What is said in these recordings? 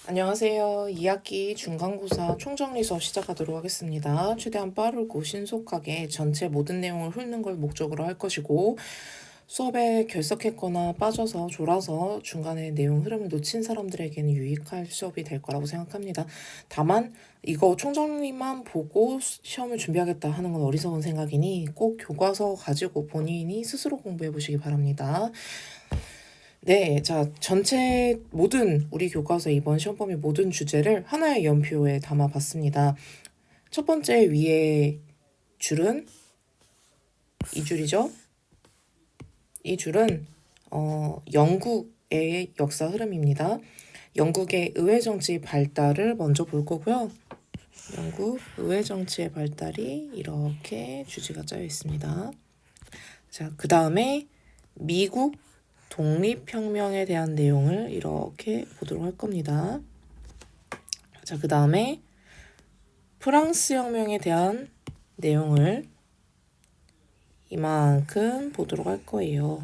안녕하세요. 2학기 중간고사 총정리 수업 시작하도록 하겠습니다. 최대한 빠르고 신속하게 전체 모든 내용을 훑는 걸 목적으로 할 것이고 수업에 결석했거나 빠져서 졸아서 중간에 내용 흐름을 놓친 사람들에게는 유익할 수업이 될 거라고 생각합니다. 다만 이거 총정리만 보고 시험을 준비하겠다 하는 건 어리석은 생각이니 꼭 교과서 가지고 본인이 스스로 공부해 보시기 바랍니다. 네, 자, 전체 모든 우리 교과서 이번 시험 범위 모든 주제를 하나의 연표에 담아봤습니다. 첫 번째 위에 줄은 이 줄이죠. 이 줄은 영국의 역사 흐름입니다. 영국의 의회 정치 발달을 먼저 볼 거고요. 영국 의회 정치의 발달이 이렇게 주제가 짜여 있습니다. 자, 그 다음에 미국 독립혁명에 대한 내용을 이렇게 보도록 할 겁니다. 자, 그 다음에 프랑스 혁명에 대한 내용을 이만큼 보도록 할 거예요.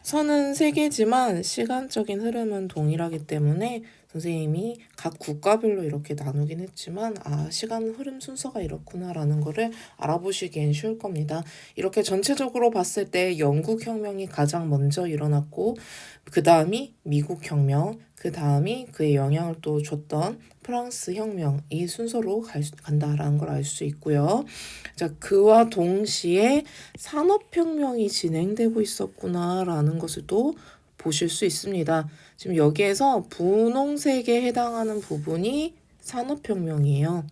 선은 3개지만 시간적인 흐름은 동일하기 때문에 선생님이 각 국가별로 이렇게 나누긴 했지만 시간 흐름 순서가 이렇구나라는 거를 알아보시기엔 쉬울 겁니다. 이렇게 전체적으로 봤을 때 영국 혁명이 가장 먼저 일어났고 그 다음이 미국 혁명, 그 다음이 그의 영향을 또 줬던 프랑스 혁명 이 순서로 간다라는 걸 알 수 있고요. 자, 그와 동시에 산업혁명이 진행되고 있었구나라는 것을 또 보실 수 있습니다. 지금 여기에서 분홍색에 해당하는 부분이 산업혁명이에요.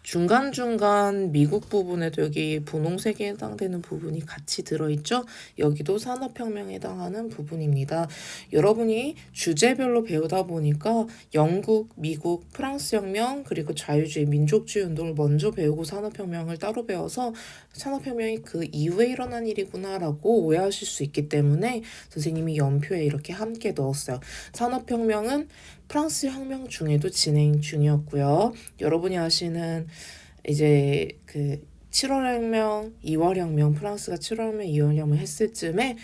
중간중간 미국 부분에도 여기 분홍색에 해당되는 부분이 같이 들어있죠. 여기도 산업혁명에 해당하는 부분입니다. 여러분이 주제별로 배우다 보니까 영국, 미국, 프랑스 혁명 그리고 자유주의, 민족주의 운동을 먼저 배우고 산업혁명을 따로 배워서 산업혁명이 그 이후에 일어난 일이구나 라고 오해하실 수 있기 때문에 선생님이 연표에 이렇게 함께 넣었어요. 산업혁명은 프랑스 혁명 중에도 진행 중이었고요. 여러분이 아시는 이제 그 7월 혁명, 2월 혁명, 프랑스가 7월 혁명, 2월 혁명 했을 쯤에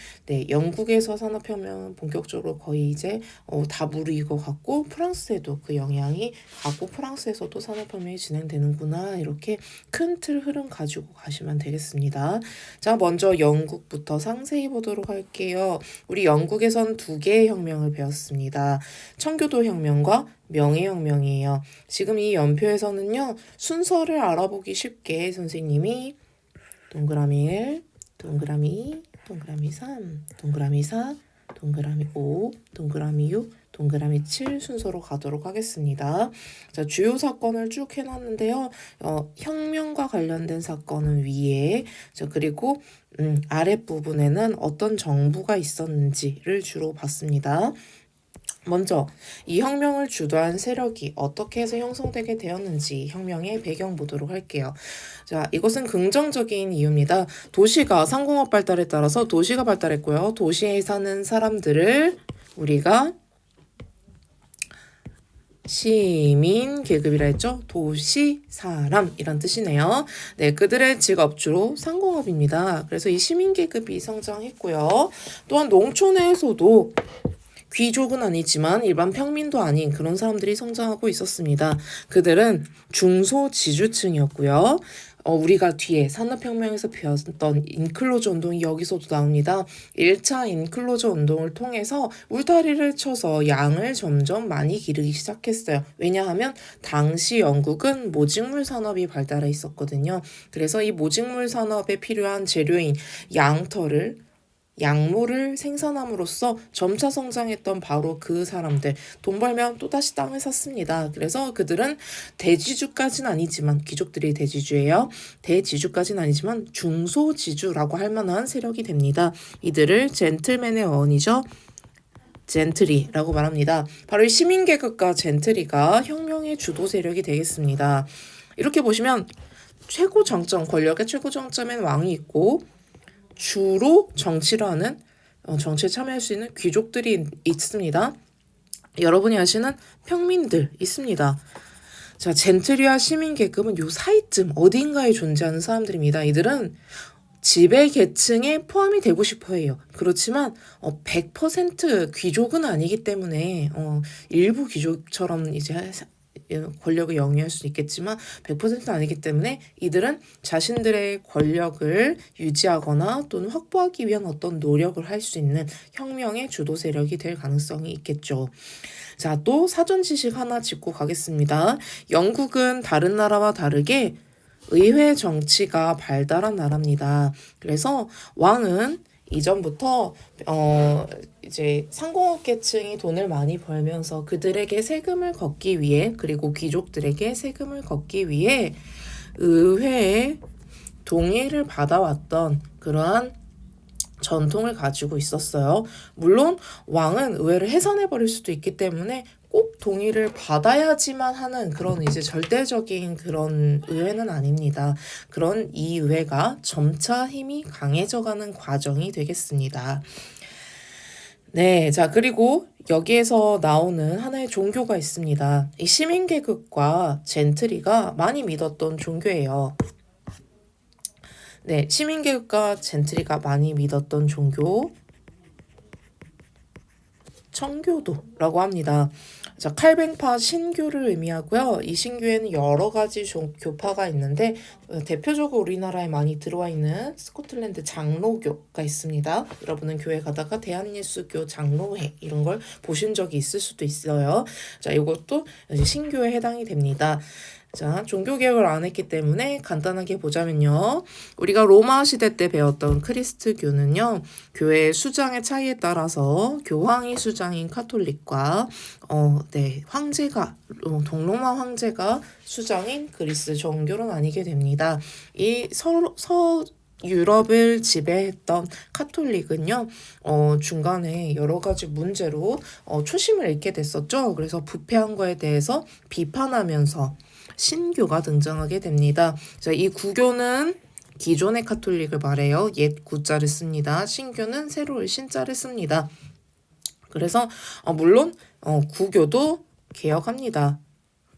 영국에서 산업혁명은 본격적으로 거의 이제 다 무르익은 것 같고 프랑스에도 그 영향이 가고 프랑스에서도 산업혁명이 진행되는구나 이렇게 큰 틀 흐름 가지고 가시면 되겠습니다. 자, 먼저 영국부터 상세히 보도록 할게요. 우리 영국에선 2개의 혁명을 배웠습니다. 청교도 혁명과 명예혁명이에요. 지금 이 연표에서는요. 순서를 알아보기 쉽게 선생님이 동그라미 1, 동그라미 2, 동그라미 3, 동그라미 4, 동그라미 5, 동그라미 6, 동그라미 7 순서로 가도록 하겠습니다. 자, 주요 사건을 쭉 해놨는데요. 혁명과 관련된 사건은 위에, 자, 그리고 아랫부분에는 어떤 정부가 있었는지를 주로 봤습니다. 먼저 이 혁명을 주도한 세력이 어떻게 해서 형성되게 되었는지 혁명의 배경 보도록 할게요. 자, 이것은 긍정적인 이유입니다. 도시가 상공업 발달에 따라서 도시가 발달했고요. 도시에 사는 사람들을 우리가 시민 계급이라 했죠. 도시 사람이란 뜻이네요. 네, 그들의 직업 주로 상공업입니다. 그래서 이 시민 계급이 성장했고요. 또한 농촌에서도 귀족은 아니지만 일반 평민도 아닌 그런 사람들이 성장하고 있었습니다. 그들은 중소지주층이었고요. 우리가 뒤에 산업혁명에서 배웠던 인클로저 운동이 여기서도 나옵니다. 1차 인클로저 운동을 통해서 울타리를 쳐서 양을 점점 많이 기르기 시작했어요. 왜냐하면 당시 영국은 모직물 산업이 발달해 있었거든요. 그래서 이 모직물 산업에 필요한 재료인 양모를 생산함으로써 점차 성장했던 바로 그 사람들, 돈 벌면 또다시 땅을 샀습니다. 그래서 그들은 대지주까지는 아니지만, 귀족들이 대지주예요. 대지주까지는 아니지만 중소지주라고 할 만한 세력이 됩니다. 이들을 젠틀맨의 어원이죠. 젠트리라고 말합니다. 바로 이 시민계급과 젠트리가 혁명의 주도 세력이 되겠습니다. 이렇게 보시면 최고 정점, 권력의 최고 정점엔 왕이 있고 주로 정치를 하는 정치에 참여할 수 있는 귀족들이 있습니다. 여러분이 아시는 평민들 있습니다. 자, 젠트리와 시민계급은 요 사이쯤 어딘가에 존재하는 사람들입니다. 이들은 지배 계층에 포함이 되고 싶어 해요. 그렇지만 100% 귀족은 아니기 때문에 일부 귀족처럼 이제 권력을 영위할 수 있겠지만 100%는 아니기 때문에 이들은 자신들의 권력을 유지하거나 또는 확보하기 위한 어떤 노력을 할 수 있는 혁명의 주도 세력이 될 가능성이 있겠죠. 자, 또 사전 지식 하나 짚고 가겠습니다. 영국은 다른 나라와 다르게 의회 정치가 발달한 나라입니다. 그래서 왕은 이전부터 이제 상공업 계층이 돈을 많이 벌면서 그들에게 세금을 걷기 위해, 그리고 귀족들에게 세금을 걷기 위해 의회의 동의를 받아왔던 그러한 전통을 가지고 있었어요. 물론 왕은 의회를 해산해버릴 수도 있기 때문에 꼭 동의를 받아야지만 하는 그런 이제 절대적인 그런 의회는 아닙니다. 그런 이 의회가 점차 힘이 강해져가는 과정이 되겠습니다. 네, 자, 그리고 여기에서 나오는 하나의 종교가 있습니다. 이 시민계급과 젠트리가 많이 믿었던 종교예요. 네, 시민계급과 젠트리가 많이 믿었던 종교, 청교도라고 합니다. 자, 칼뱅파 신교를 의미하고요. 이 신교에는 여러 가지 교파가 있는데 대표적으로 우리나라에 많이 들어와 있는 스코틀랜드 장로교가 있습니다. 여러분은 교회 가다가 대한예수교 장로회 이런 걸 보신 적이 있을 수도 있어요. 자, 이것도 신교에 해당이 됩니다. 자, 종교개혁을 안 했기 때문에 간단하게 보자면요. 우리가 로마 시대 때 배웠던 크리스트교는요. 교회의 수장의 차이에 따라서 교황이 수장인 카톨릭과 황제가 동로마 황제가 수장인 그리스 정교로 나뉘게 됩니다. 이 유럽을 지배했던 카톨릭은요, 중간에 여러 가지 문제로 초심을 잃게 됐었죠. 그래서 부패한 거에 대해서 비판하면서 신교가 등장하게 됩니다. 자, 이 구교는 기존의 카톨릭을 말해요. 옛 구자를 씁니다. 신교는 새로운 신자를 씁니다. 그래서 물론 구교도 개혁합니다.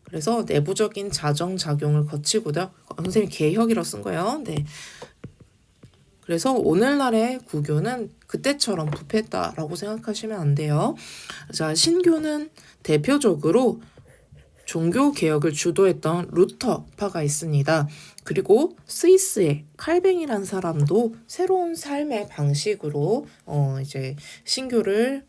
그래서 내부적인 자정작용을 거치고도 선생님 개혁이라고 쓴 거예요. 네. 그래서 오늘날의 구교는 그때처럼 부패했다라고 생각하시면 안 돼요. 자, 신교는 대표적으로 종교 개혁을 주도했던 루터파가 있습니다. 그리고 스위스의 칼뱅이라는 사람도 새로운 삶의 방식으로 이제 신교의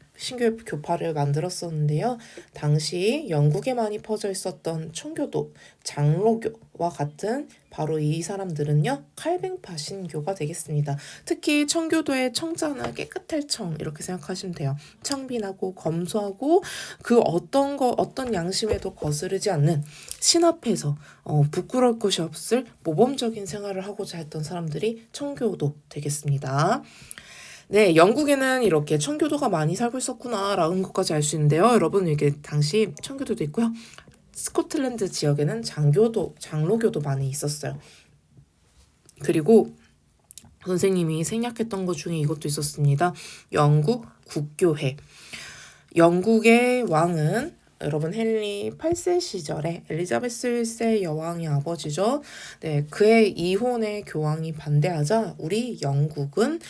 교파를 만들었었는데요. 당시 영국에 많이 퍼져 있었던 청교도, 장로교와 같은 바로 이 사람들은요, 칼뱅파 신교가 되겠습니다. 특히 청교도의 청자는 깨끗할 청 이렇게 생각하시면 돼요. 청빈하고 검소하고 그 어떤 양심에도 거스르지 않는 신 앞에서 부끄러울 것이 없을 모범적인 생활을 하고자 했던 사람들이 청교도 되겠습니다. 네, 영국에는 이렇게 청교도가 많이 살고 있었구나라는 것까지 알 수 있는데요. 여러분, 이게 당시 청교도도 있고요. 스코틀랜드 지역에는 장로교도 많이 있었어요. 그리고 선생님이 생략했던 것 중에 이것도 있었습니다. 영국 국교회. 영국의 왕은 여러분 헨리 8세 시절에 엘리자베스 1세 여왕의 아버지죠. 네, 그의 이혼에 교황이 반대하자 우리 영국은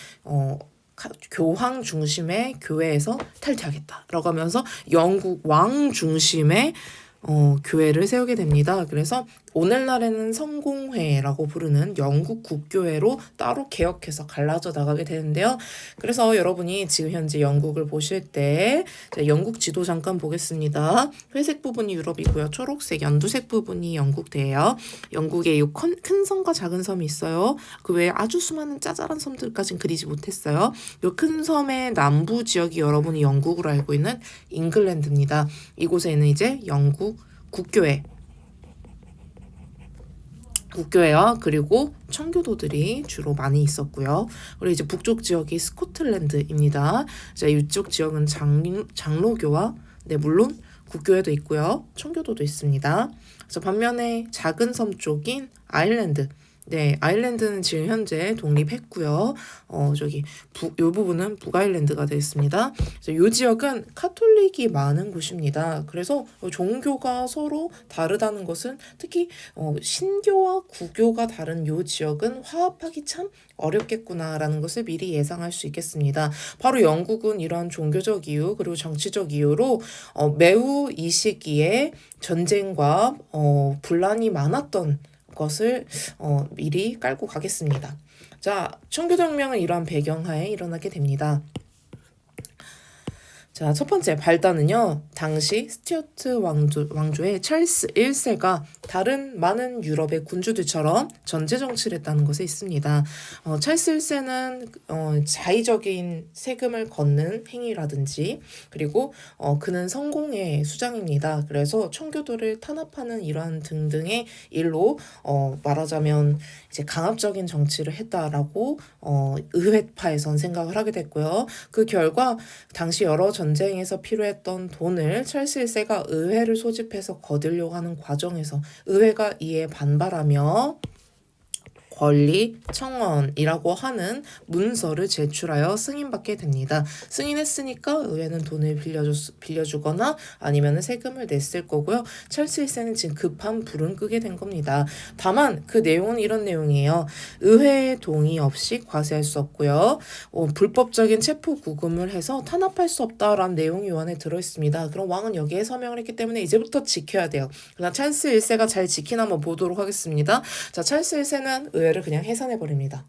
교황 중심의 교회에서 탈퇴하겠다라고 하면서 영국 왕 중심의 교회를 세우게 됩니다. 그래서 오늘날에는 성공회라고 부르는 영국 국교회로 따로 개혁해서 갈라져 나가게 되는데요. 그래서 여러분이 지금 현재 영국을 보실 때 영국 지도 잠깐 보겠습니다. 회색 부분이 유럽이고요. 초록색, 연두색 부분이 영국대예요. 영국에 이 큰 섬과 작은 섬이 있어요. 그 외에 아주 수많은 짜잘한 섬들까지는 그리지 못했어요. 이 큰 섬의 남부 지역이 여러분이 영국으로 알고 있는 잉글랜드입니다. 이곳에는 이제 영국 국교회와 그리고 청교도들이 주로 많이 있었고요. 그리고 이제 북쪽 지역이 스코틀랜드입니다. 자, 이쪽 지역은 장로교와 물론 국교회도 있고요. 청교도도 있습니다. 그래서 반면에 작은 섬 쪽인 아일랜드, 네, 아일랜드는 지금 현재 독립했고요. 요 부분은 북아일랜드가 되겠습니다. 이 지역은 카톨릭이 많은 곳입니다. 그래서 종교가 서로 다르다는 것은 특히 신교와 구교가 다른 요 지역은 화합하기 참 어렵겠구나라는 것을 미리 예상할 수 있겠습니다. 바로 영국은 이러한 종교적 이유 그리고 정치적 이유로 매우 이 시기에 전쟁과 분란이 많았던 것을 미리 깔고 가겠습니다. 자, 청교동맹은 이러한 배경하에 일어나게 됩니다. 자, 첫 번째 발단은요. 당시 스튜어트 왕조의 찰스 1세가 다른 많은 유럽의 군주들처럼 전제 정치를 했다는 것에 있습니다. 찰스 1세는 자의적인 세금을 걷는 행위라든지 그리고 그는 성공의 수장입니다. 그래서 청교도를 탄압하는 이러한 등등의 일로 말하자면 이제 강압적인 정치를 했다라고 의회파에선 생각을 하게 됐고요. 그 결과 당시 여러 전쟁에서 필요했던 돈을 찰스 1세가 의회를 소집해서 거두려고 하는 과정에서 의회가 이에 반발하며 권리 청원이라고 하는 문서를 제출하여 승인받게 됩니다. 승인했으니까 의회는 돈을 빌려주거나 아니면 세금을 냈을 거고요. 찰스 1세는 지금 급한 불은 끄게 된 겁니다. 다만 그 내용은 이런 내용이에요. 의회의 동의 없이 과세할 수 없고요. 불법적인 체포 구금을 해서 탄압할 수 없다라는 내용이 요 안에 들어있습니다. 그럼 왕은 여기에 서명을 했기 때문에 이제부터 지켜야 돼요. 그러나 찰스 1세가 잘 지키나 한번 보도록 하겠습니다. 자, 찰스 1세는 의회를 그냥 해산해버립니다.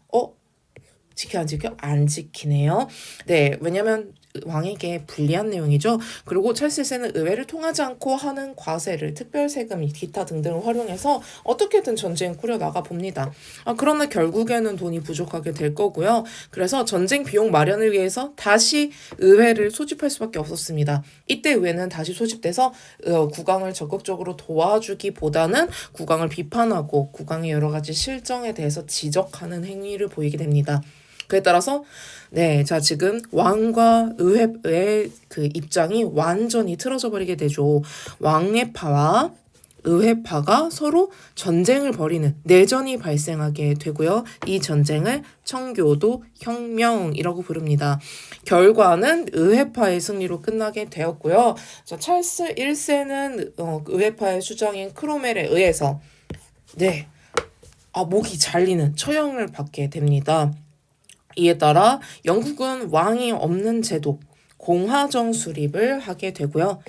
지켜 안 지켜? 안 지키네요. 네, 왜냐면 왕에게 불리한 내용이죠. 그리고 찰스 1세는 의회를 통하지 않고 하는 과세를 특별 세금, 기타 등등을 활용해서 어떻게든 전쟁을 꾸려나가 봅니다. 그러나 결국에는 돈이 부족하게 될 거고요. 그래서 전쟁 비용 마련을 위해서 다시 의회를 소집할 수밖에 없었습니다. 이때 의회는 다시 소집돼서 국왕을 적극적으로 도와주기보다는 국왕을 비판하고 국왕의 여러 가지 실정에 대해서 지적하는 행위를 보이게 됩니다. 그에 따라서 자 지금 왕과 의회의 그 입장이 완전히 틀어져 버리게 되죠. 왕래파와 의회파가 서로 전쟁을 벌이는 내전이 발생하게 되고요. 이 전쟁을 청교도 혁명이라고 부릅니다. 결과는 의회파의 승리로 끝나게 되었고요. 자, 찰스 1세는 의회파의 수장인 크로멜에 의해서 목이 잘리는 처형을 받게 됩니다. 이에 따라 영국은 왕이 없는 제도, 공화정 수립을 하게 되고요.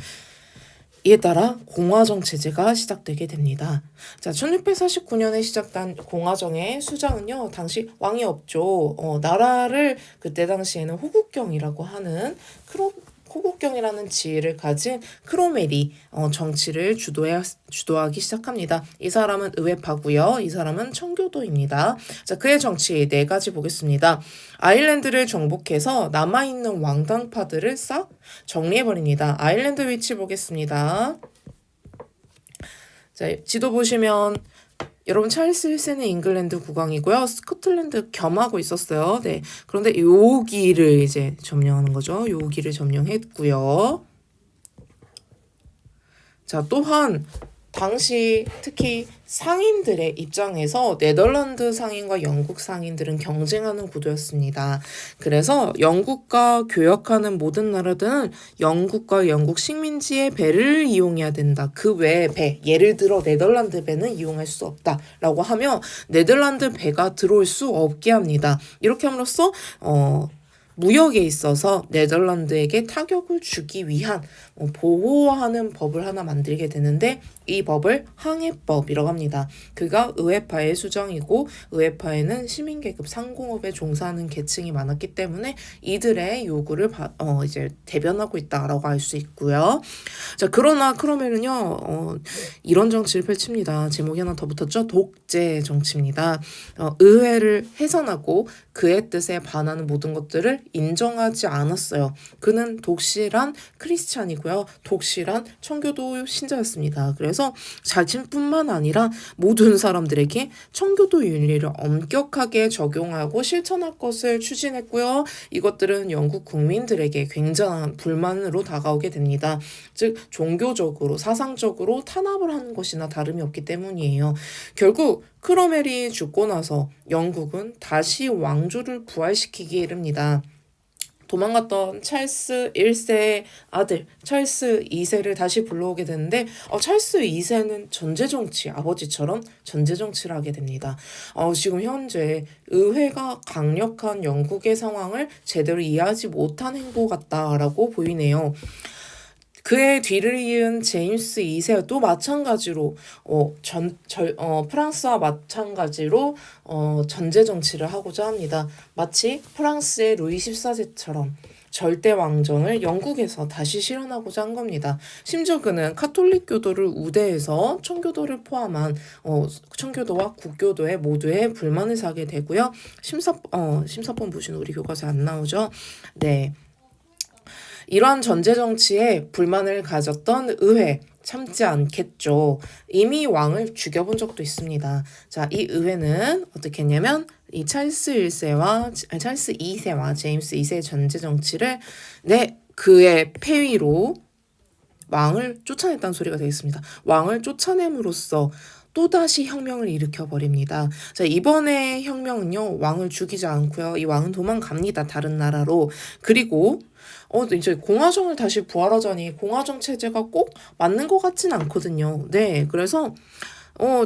이에 따라 공화정 체제가 시작되게 됩니다. 자, 1649년에 시작된 공화정의 수장은요, 당시 왕이 없죠. 나라를 그때 당시에는 호국경이라고 하는 호국경이라는 지위를 가진 크로멜이 정치를 주도하기 시작합니다. 이 사람은 의회파고요. 이 사람은 청교도입니다. 자, 그의 정치 4가지 보겠습니다. 아일랜드를 정복해서 남아있는 왕당파들을 싹 정리해버립니다. 아일랜드 위치 보겠습니다. 자, 지도 보시면 여러분 찰스 1세는 잉글랜드 국왕이고요. 스코틀랜드 겸하고 있었어요. 네. 그런데 여기를 이제 점령하는 거죠. 여기를 점령했고요. 자, 또한 당시 특히 상인들의 입장에서 네덜란드 상인과 영국 상인들은 경쟁하는 구도였습니다. 그래서 영국과 교역하는 모든 나라들은 영국과 영국 식민지의 배를 이용해야 된다. 그 외의 배, 예를 들어 네덜란드 배는 이용할 수 없다라고 하며 네덜란드 배가 들어올 수 없게 합니다. 이렇게 함으로써 무역에 있어서 네덜란드에게 타격을 주기 위한 보호하는 법을 하나 만들게 되는데 이 법을 항해법이라고 합니다. 그가 의회파의 수장이고 의회파에는 시민계급 상공업에 종사하는 계층이 많았기 때문에 이들의 요구를 이제 대변하고 있다라고 할 수 있고요. 자, 그러나 크로멜은요 이런 정치를 펼칩니다. 제목이 하나 더 붙었죠. 독재 정치입니다. 의회를 해산하고 그의 뜻에 반하는 모든 것들을 인정하지 않았어요. 그는 독실한 크리스찬이고요. 독실한 청교도 신자였습니다. 그래서 자신뿐만 아니라 모든 사람들에게 청교도 윤리를 엄격하게 적용하고 실천할 것을 추진했고요. 이것들은 영국 국민들에게 굉장한 불만으로 다가오게 됩니다. 즉 종교적으로 사상적으로 탄압을 하는 것이나 다름이 없기 때문이에요. 결국 크로멜이 죽고 나서 영국은 다시 왕조를 부활시키기에 이릅니다. 도망갔던 찰스 1세의 아들 찰스 2세를 다시 불러오게 되는데 찰스 2세는 전제정치, 아버지처럼 전제정치를 하게 됩니다. 지금 현재 의회가 강력한 영국의 상황을 제대로 이해하지 못한 행보 같다라고 보이네요. 그의 뒤를 이은 제임스 2세도 마찬가지로 프랑스와 마찬가지로 전제 정치를 하고자 합니다. 마치 프랑스의 루이 14세처럼 절대 왕정을 영국에서 다시 실현하고자 한 겁니다. 심지어 그는 카톨릭 교도를 우대해서 청교도를 포함한 청교도와 국교도의 모두에 불만을 사게 되고요. 심사번 보시는 우리 교과서에 안 나오죠? 네. 이러한 전제 정치에 불만을 가졌던 의회 참지 않겠죠. 이미 왕을 죽여본 적도 있습니다. 자, 이 의회는 어떻게 했냐면 이 찰스 2세와 제임스 2세의 전제 정치를 그의 폐위로 왕을 쫓아냈다는 소리가 되겠습니다. 왕을 쫓아냄으로써 또다시 혁명을 일으켜버립니다. 자, 이번에 혁명은요, 왕을 죽이지 않고요. 이 왕은 도망갑니다. 다른 나라로. 그리고 이제 공화정을 다시 부활하자니 공화정 체제가 꼭 맞는 것 같진 않거든요. 네, 그래서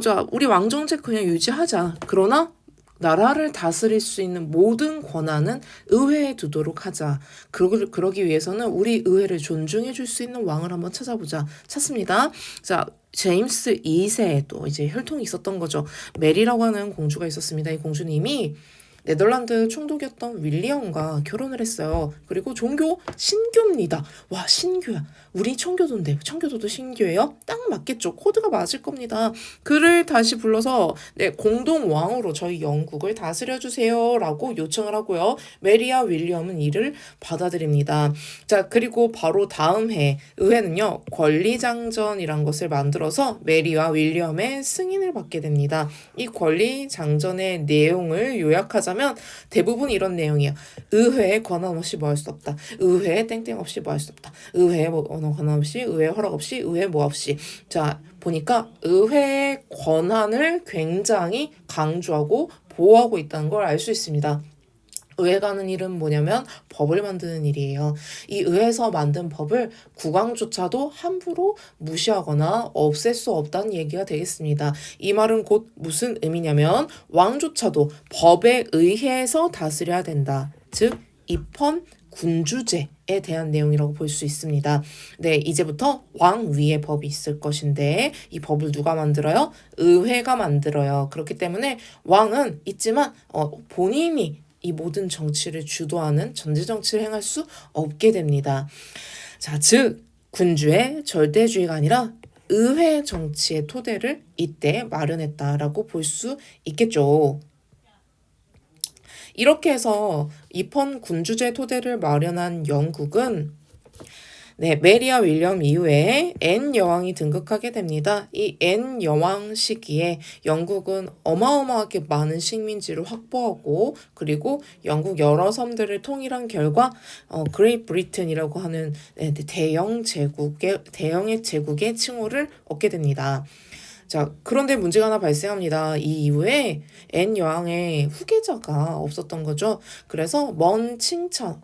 자, 우리 왕정제 그냥 유지하자. 그러나 나라를 다스릴 수 있는 모든 권한은 의회에 두도록 하자. 그러기 위해서는 우리 의회를 존중해 줄 수 있는 왕을 한번 찾습니다. 자, 제임스 2세에도 이제 혈통이 있었던 거죠. 메리라고 하는 공주가 있었습니다. 이 공주는 이미 네덜란드 총독이었던 윌리엄과 결혼을 했어요. 그리고 종교 신교입니다. 와, 신교야. 우리 청교도인데 청교도도 신교예요? 딱 맞겠죠. 코드가 맞을 겁니다. 그를 다시 불러서 공동 왕으로 저희 영국을 다스려주세요 라고 요청을 하고요. 메리와 윌리엄은 이를 받아들입니다. 자, 그리고 바로 다음 해 의회는요, 권리장전이란 것을 만들어서 메리와 윌리엄의 승인을 받게 됩니다. 이 권리장전의 내용을 요약하자면 대부분 이런 내용이에요. 의회에 권한 없이 뭐 할 수 없다. 의회에 땡땡 없이 뭐 할 수 없다. 의회에 권한 없이, 의회 허락 없이, 의회 뭐 없이. 자, 보니까 의회의 권한을 굉장히 강조하고 보호하고 있다는 걸 알 수 있습니다. 의회가 하는 일은 뭐냐면 법을 만드는 일이에요. 이 의회에서 만든 법을 국왕조차도 함부로 무시하거나 없앨 수 없다는 얘기가 되겠습니다. 이 말은 곧 무슨 의미냐면 왕조차도 법에 의해서 다스려야 된다. 즉 입헌 군주제에 대한 내용이라고 볼 수 있습니다. 네, 이제부터 왕 위에 법이 있을 것인데 이 법을 누가 만들어요? 의회가 만들어요. 그렇기 때문에 왕은 있지만 본인이 이 모든 정치를 주도하는 전제 정치를 행할 수 없게 됩니다. 자, 즉 군주의 절대주의가 아니라 의회 정치의 토대를 이때 마련했다라고 볼 수 있겠죠. 이렇게 해서 입헌 군주제 토대를 마련한 영국은 메리와 윌리엄 이후에 앤 여왕이 등극하게 됩니다. 이 앤 여왕 시기에 영국은 어마어마하게 많은 식민지를 확보하고 그리고 영국 여러 섬들을 통일한 결과 그레이트 브리튼이라고 하는 대영의 제국의 칭호를 얻게 됩니다. 자, 그런데 문제가 하나 발생합니다. 이 이후에 앤 여왕의 후계자가 없었던 거죠. 그래서 먼 친척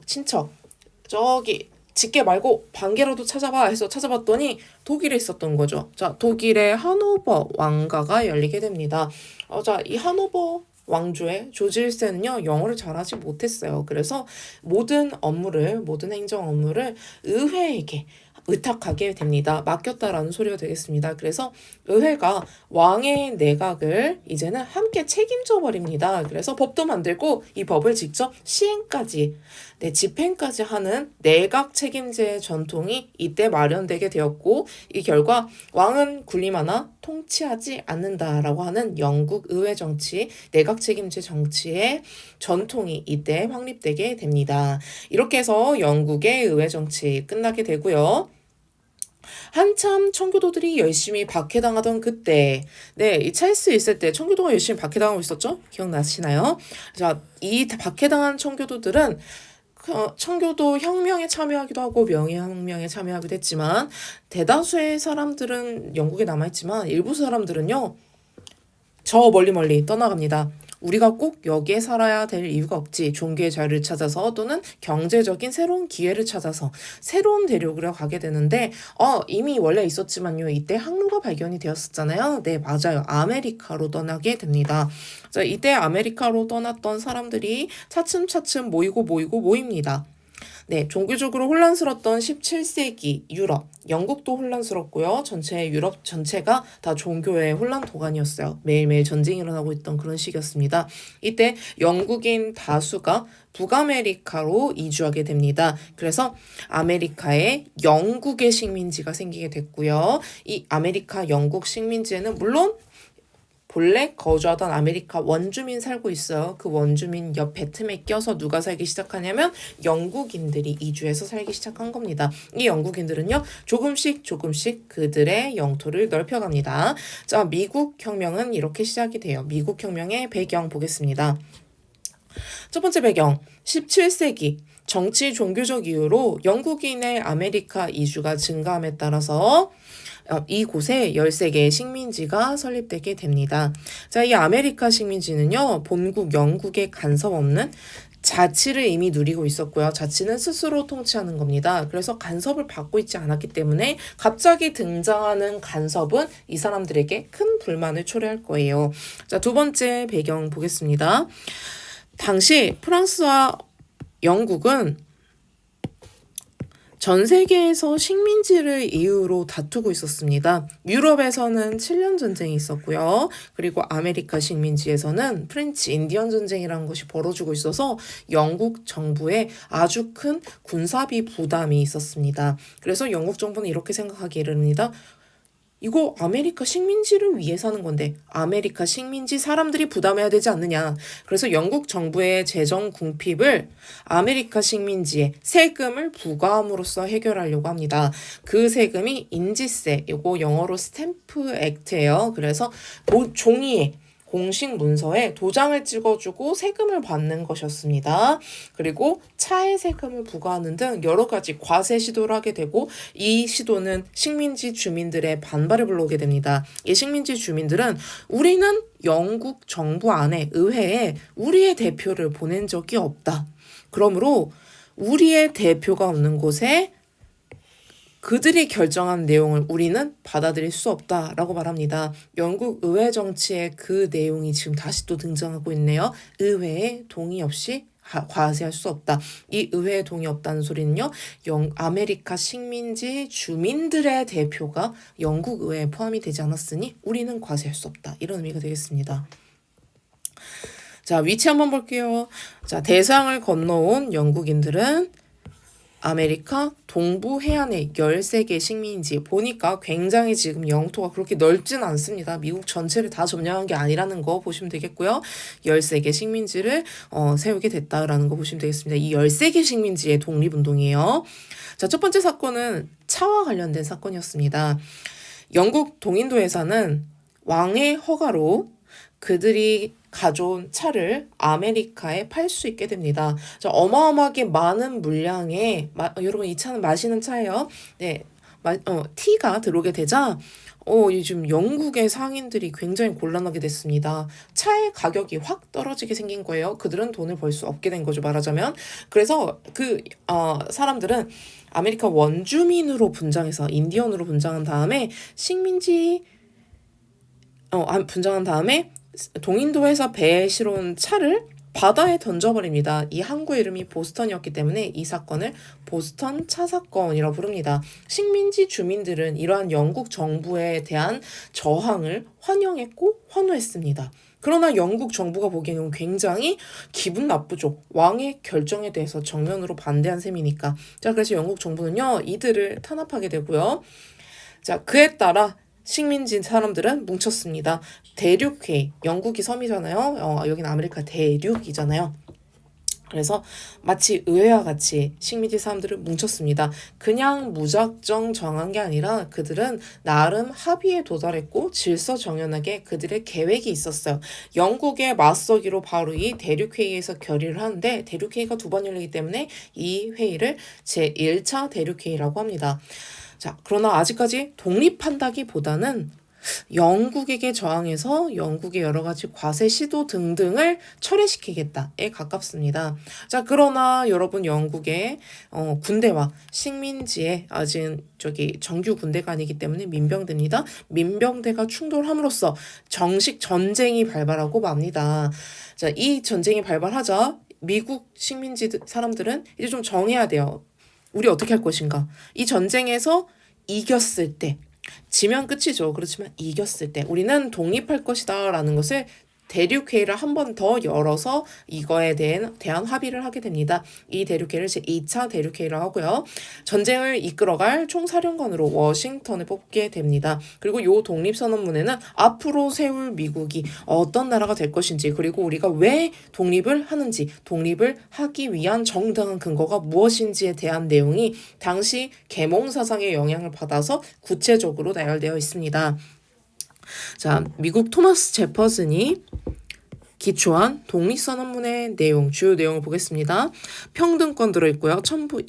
저기 직계 말고 반계라도 찾아봐 해서 찾아봤더니 독일에 있었던 거죠. 자, 독일의 하노버 왕가가 열리게 됩니다. 자, 이 하노버 왕조의 조지 1세는요, 영어를 잘하지 못했어요. 그래서 모든 행정 업무를 의회에게 의탁하게 됩니다. 맡겼다라는 소리가 되겠습니다. 그래서 의회가 왕의 내각을 이제는 함께 책임져 버립니다. 그래서 법도 만들고 이 법을 직접 시행까지, 집행까지 하는 내각 책임제의 전통이 이때 마련되게 되었고 이 결과 왕은 군림하나 통치하지 않는다라고 하는 영국 의회 정치, 내각 책임제 정치의 전통이 이때 확립되게 됩니다. 이렇게 해서 영국의 의회 정치 끝나게 되고요. 한참 청교도들이 열심히 박해당하던 그때, 이 찰스 1세 때 청교도가 열심히 박해당하고 있었죠? 기억나시나요? 자, 이 박해당한 청교도들은 청교도 혁명에 참여하기도 하고 명예혁명에 참여하기도 했지만 대다수의 사람들은 영국에 남아있지만 일부 사람들은요, 저 멀리 떠나갑니다. 우리가 꼭 여기에 살아야 될 이유가 없지. 종교의 자유를 찾아서 또는 경제적인 새로운 기회를 찾아서 새로운 대륙으로 가게 되는데 이미 원래 있었지만요. 이때 항로가 발견이 되었었잖아요. 네, 맞아요. 아메리카로 떠나게 됩니다. 자, 이때 아메리카로 떠났던 사람들이 차츰차츰 모입니다. 네, 종교적으로 혼란스러웠던 17세기 유럽, 영국도 혼란스럽고요. 전체 유럽 전체가 다 종교의 혼란 도가니였어요. 매일매일 전쟁이 일어나고 있던 그런 시기였습니다. 이때 영국인 다수가 북아메리카로 이주하게 됩니다. 그래서 아메리카에 영국의 식민지가 생기게 됐고요. 이 아메리카 영국 식민지에는 물론 본래 거주하던 아메리카 원주민 살고 있어요. 그 원주민 옆 배틈에 껴서 누가 살기 시작하냐면 영국인들이 이주해서 살기 시작한 겁니다. 이 영국인들은요, 조금씩 그들의 영토를 넓혀갑니다. 자, 미국 혁명은 이렇게 시작이 돼요. 미국 혁명의 배경 보겠습니다. 첫 번째 배경, 17세기 정치 종교적 이유로 영국인의 아메리카 이주가 증가함에 따라서 이곳에 13개의 식민지가 설립되게 됩니다. 자, 이 아메리카 식민지는요, 본국 영국의 간섭 없는 자치를 이미 누리고 있었고요. 자치는 스스로 통치하는 겁니다. 그래서 간섭을 받고 있지 않았기 때문에 갑자기 등장하는 간섭은 이 사람들에게 큰 불만을 초래할 거예요. 자, 두 번째 배경 보겠습니다. 당시 프랑스와 영국은 전 세계에서 식민지를 이유로 다투고 있었습니다. 유럽에서는 7년 전쟁이 있었고요. 그리고 아메리카 식민지에서는 프렌치 인디언 전쟁이라는 것이 벌어지고 있어서 영국 정부에 아주 큰 군사비 부담이 있었습니다. 그래서 영국 정부는 이렇게 생각하기 이릅니다. 이거 아메리카 식민지를 위해서 하는 건데 아메리카 식민지 사람들이 부담해야 되지 않느냐. 그래서 영국 정부의 재정 궁핍을 아메리카 식민지에 세금을 부과함으로써 해결하려고 합니다. 그 세금이 인지세, 이거 영어로 스탬프 액트예요. 그래서 종이에 공식 문서에 도장을 찍어주고 세금을 받는 것이었습니다. 그리고 차에 세금을 부과하는 등 여러 가지 과세 시도를 하게 되고 이 시도는 식민지 주민들의 반발을 불러오게 됩니다. 이 식민지 주민들은 우리는 영국 정부 안에 의회에 우리의 대표를 보낸 적이 없다. 그러므로 우리의 대표가 없는 곳에 그들이 결정한 내용을 우리는 받아들일 수 없다라고 말합니다. 영국 의회 정치의 그 내용이 지금 다시 또 등장하고 있네요. 의회의 동의 없이 과세할 수 없다. 이 의회의 동의 없다는 소리는요. 아메리카 식민지 주민들의 대표가 영국 의회에 포함이 되지 않았으니 우리는 과세할 수 없다. 이런 의미가 되겠습니다. 자, 위치 한번 볼게요. 자, 대상을 건너온 영국인들은 아메리카 동부 해안의 13개 식민지 보니까 굉장히 지금 영토가 그렇게 넓진 않습니다. 미국 전체를 다 점령한 게 아니라는 거 보시면 되겠고요. 13개 식민지를 세우게 됐다라는 거 보시면 되겠습니다. 이 13개 식민지의 독립운동이에요. 자, 첫 번째 사건은 차와 관련된 사건이었습니다. 영국 동인도에서는 왕의 허가로 그들이 가져온 차를 아메리카에 팔 수 있게 됩니다. 자, 어마어마하게 많은 물량의 여러분 이 차는 마시는 차예요. 네, 티가 들어오게 되자 요즘 영국의 상인들이 굉장히 곤란하게 됐습니다. 차의 가격이 확 떨어지게 생긴 거예요. 그들은 돈을 벌 수 없게 된 거죠, 말하자면. 그래서 사람들은 아메리카 원주민으로 분장해서 인디언으로 분장한 다음에 분장한 다음에 동인도에서 배에 실어온 차를 바다에 던져버립니다. 이 항구 이름이 보스턴이었기 때문에 이 사건을 보스턴 차 사건이라고 부릅니다. 식민지 주민들은 이러한 영국 정부에 대한 저항을 환영했고 환호했습니다. 그러나 영국 정부가 보기에는 굉장히 기분 나쁘죠. 왕의 결정에 대해서 정면으로 반대한 셈이니까. 자, 그래서 영국 정부는요, 이들을 탄압하게 되고요. 자, 그에 따라 식민지 사람들은 뭉쳤습니다. 대륙회의, 영국이 섬이잖아요. 여기는 아메리카 대륙이잖아요. 그래서 마치 의회와 같이 식민지 사람들을 뭉쳤습니다. 그냥 무작정 정한 게 아니라 그들은 나름 합의에 도달했고 질서정연하게 그들의 계획이 있었어요. 영국에 맞서기로 바로 이 대륙회의에서 결의를 하는데 대륙회의가 2번 열리기 때문에 이 회의를 제1차 대륙회의라고 합니다. 자, 그러나 아직까지 독립한다기보다는 영국에게 저항해서 영국의 여러 가지 과세 시도 등등을 철회시키겠다에 가깝습니다. 자, 그러나 여러분 영국의 군대와 식민지의 아직 정규 군대가 아니기 때문에 민병대입니다. 민병대가 충돌함으로써 정식 전쟁이 발발하고 맙니다. 자, 이 전쟁이 발발하자 미국 식민지 사람들은 이제 좀 정해야 돼요. 우리 어떻게 할 것인가? 이 전쟁에서 이겼을 때, 지면 끝이죠. 그렇지만 이겼을 때 우리는 독립할 것이다 라는 것을 대륙회의를 한 번 더 열어서 이거에 대한 합의를 하게 됩니다. 이 대륙회의를 제2차 대륙회의를 하고요. 전쟁을 이끌어갈 총사령관으로 워싱턴을 뽑게 됩니다. 그리고 이 독립선언문에는 앞으로 세울 미국이 어떤 나라가 될 것인지, 그리고 우리가 왜 독립을 하는지, 독립을 하기 위한 정당한 근거가 무엇인지에 대한 내용이 당시 계몽사상의 영향을 받아서 구체적으로 나열되어 있습니다. 자, 미국 토마스 제퍼슨이 기초한 독립선언문의 내용, 주요 내용을 보겠습니다. 평등권 들어있고요. 천부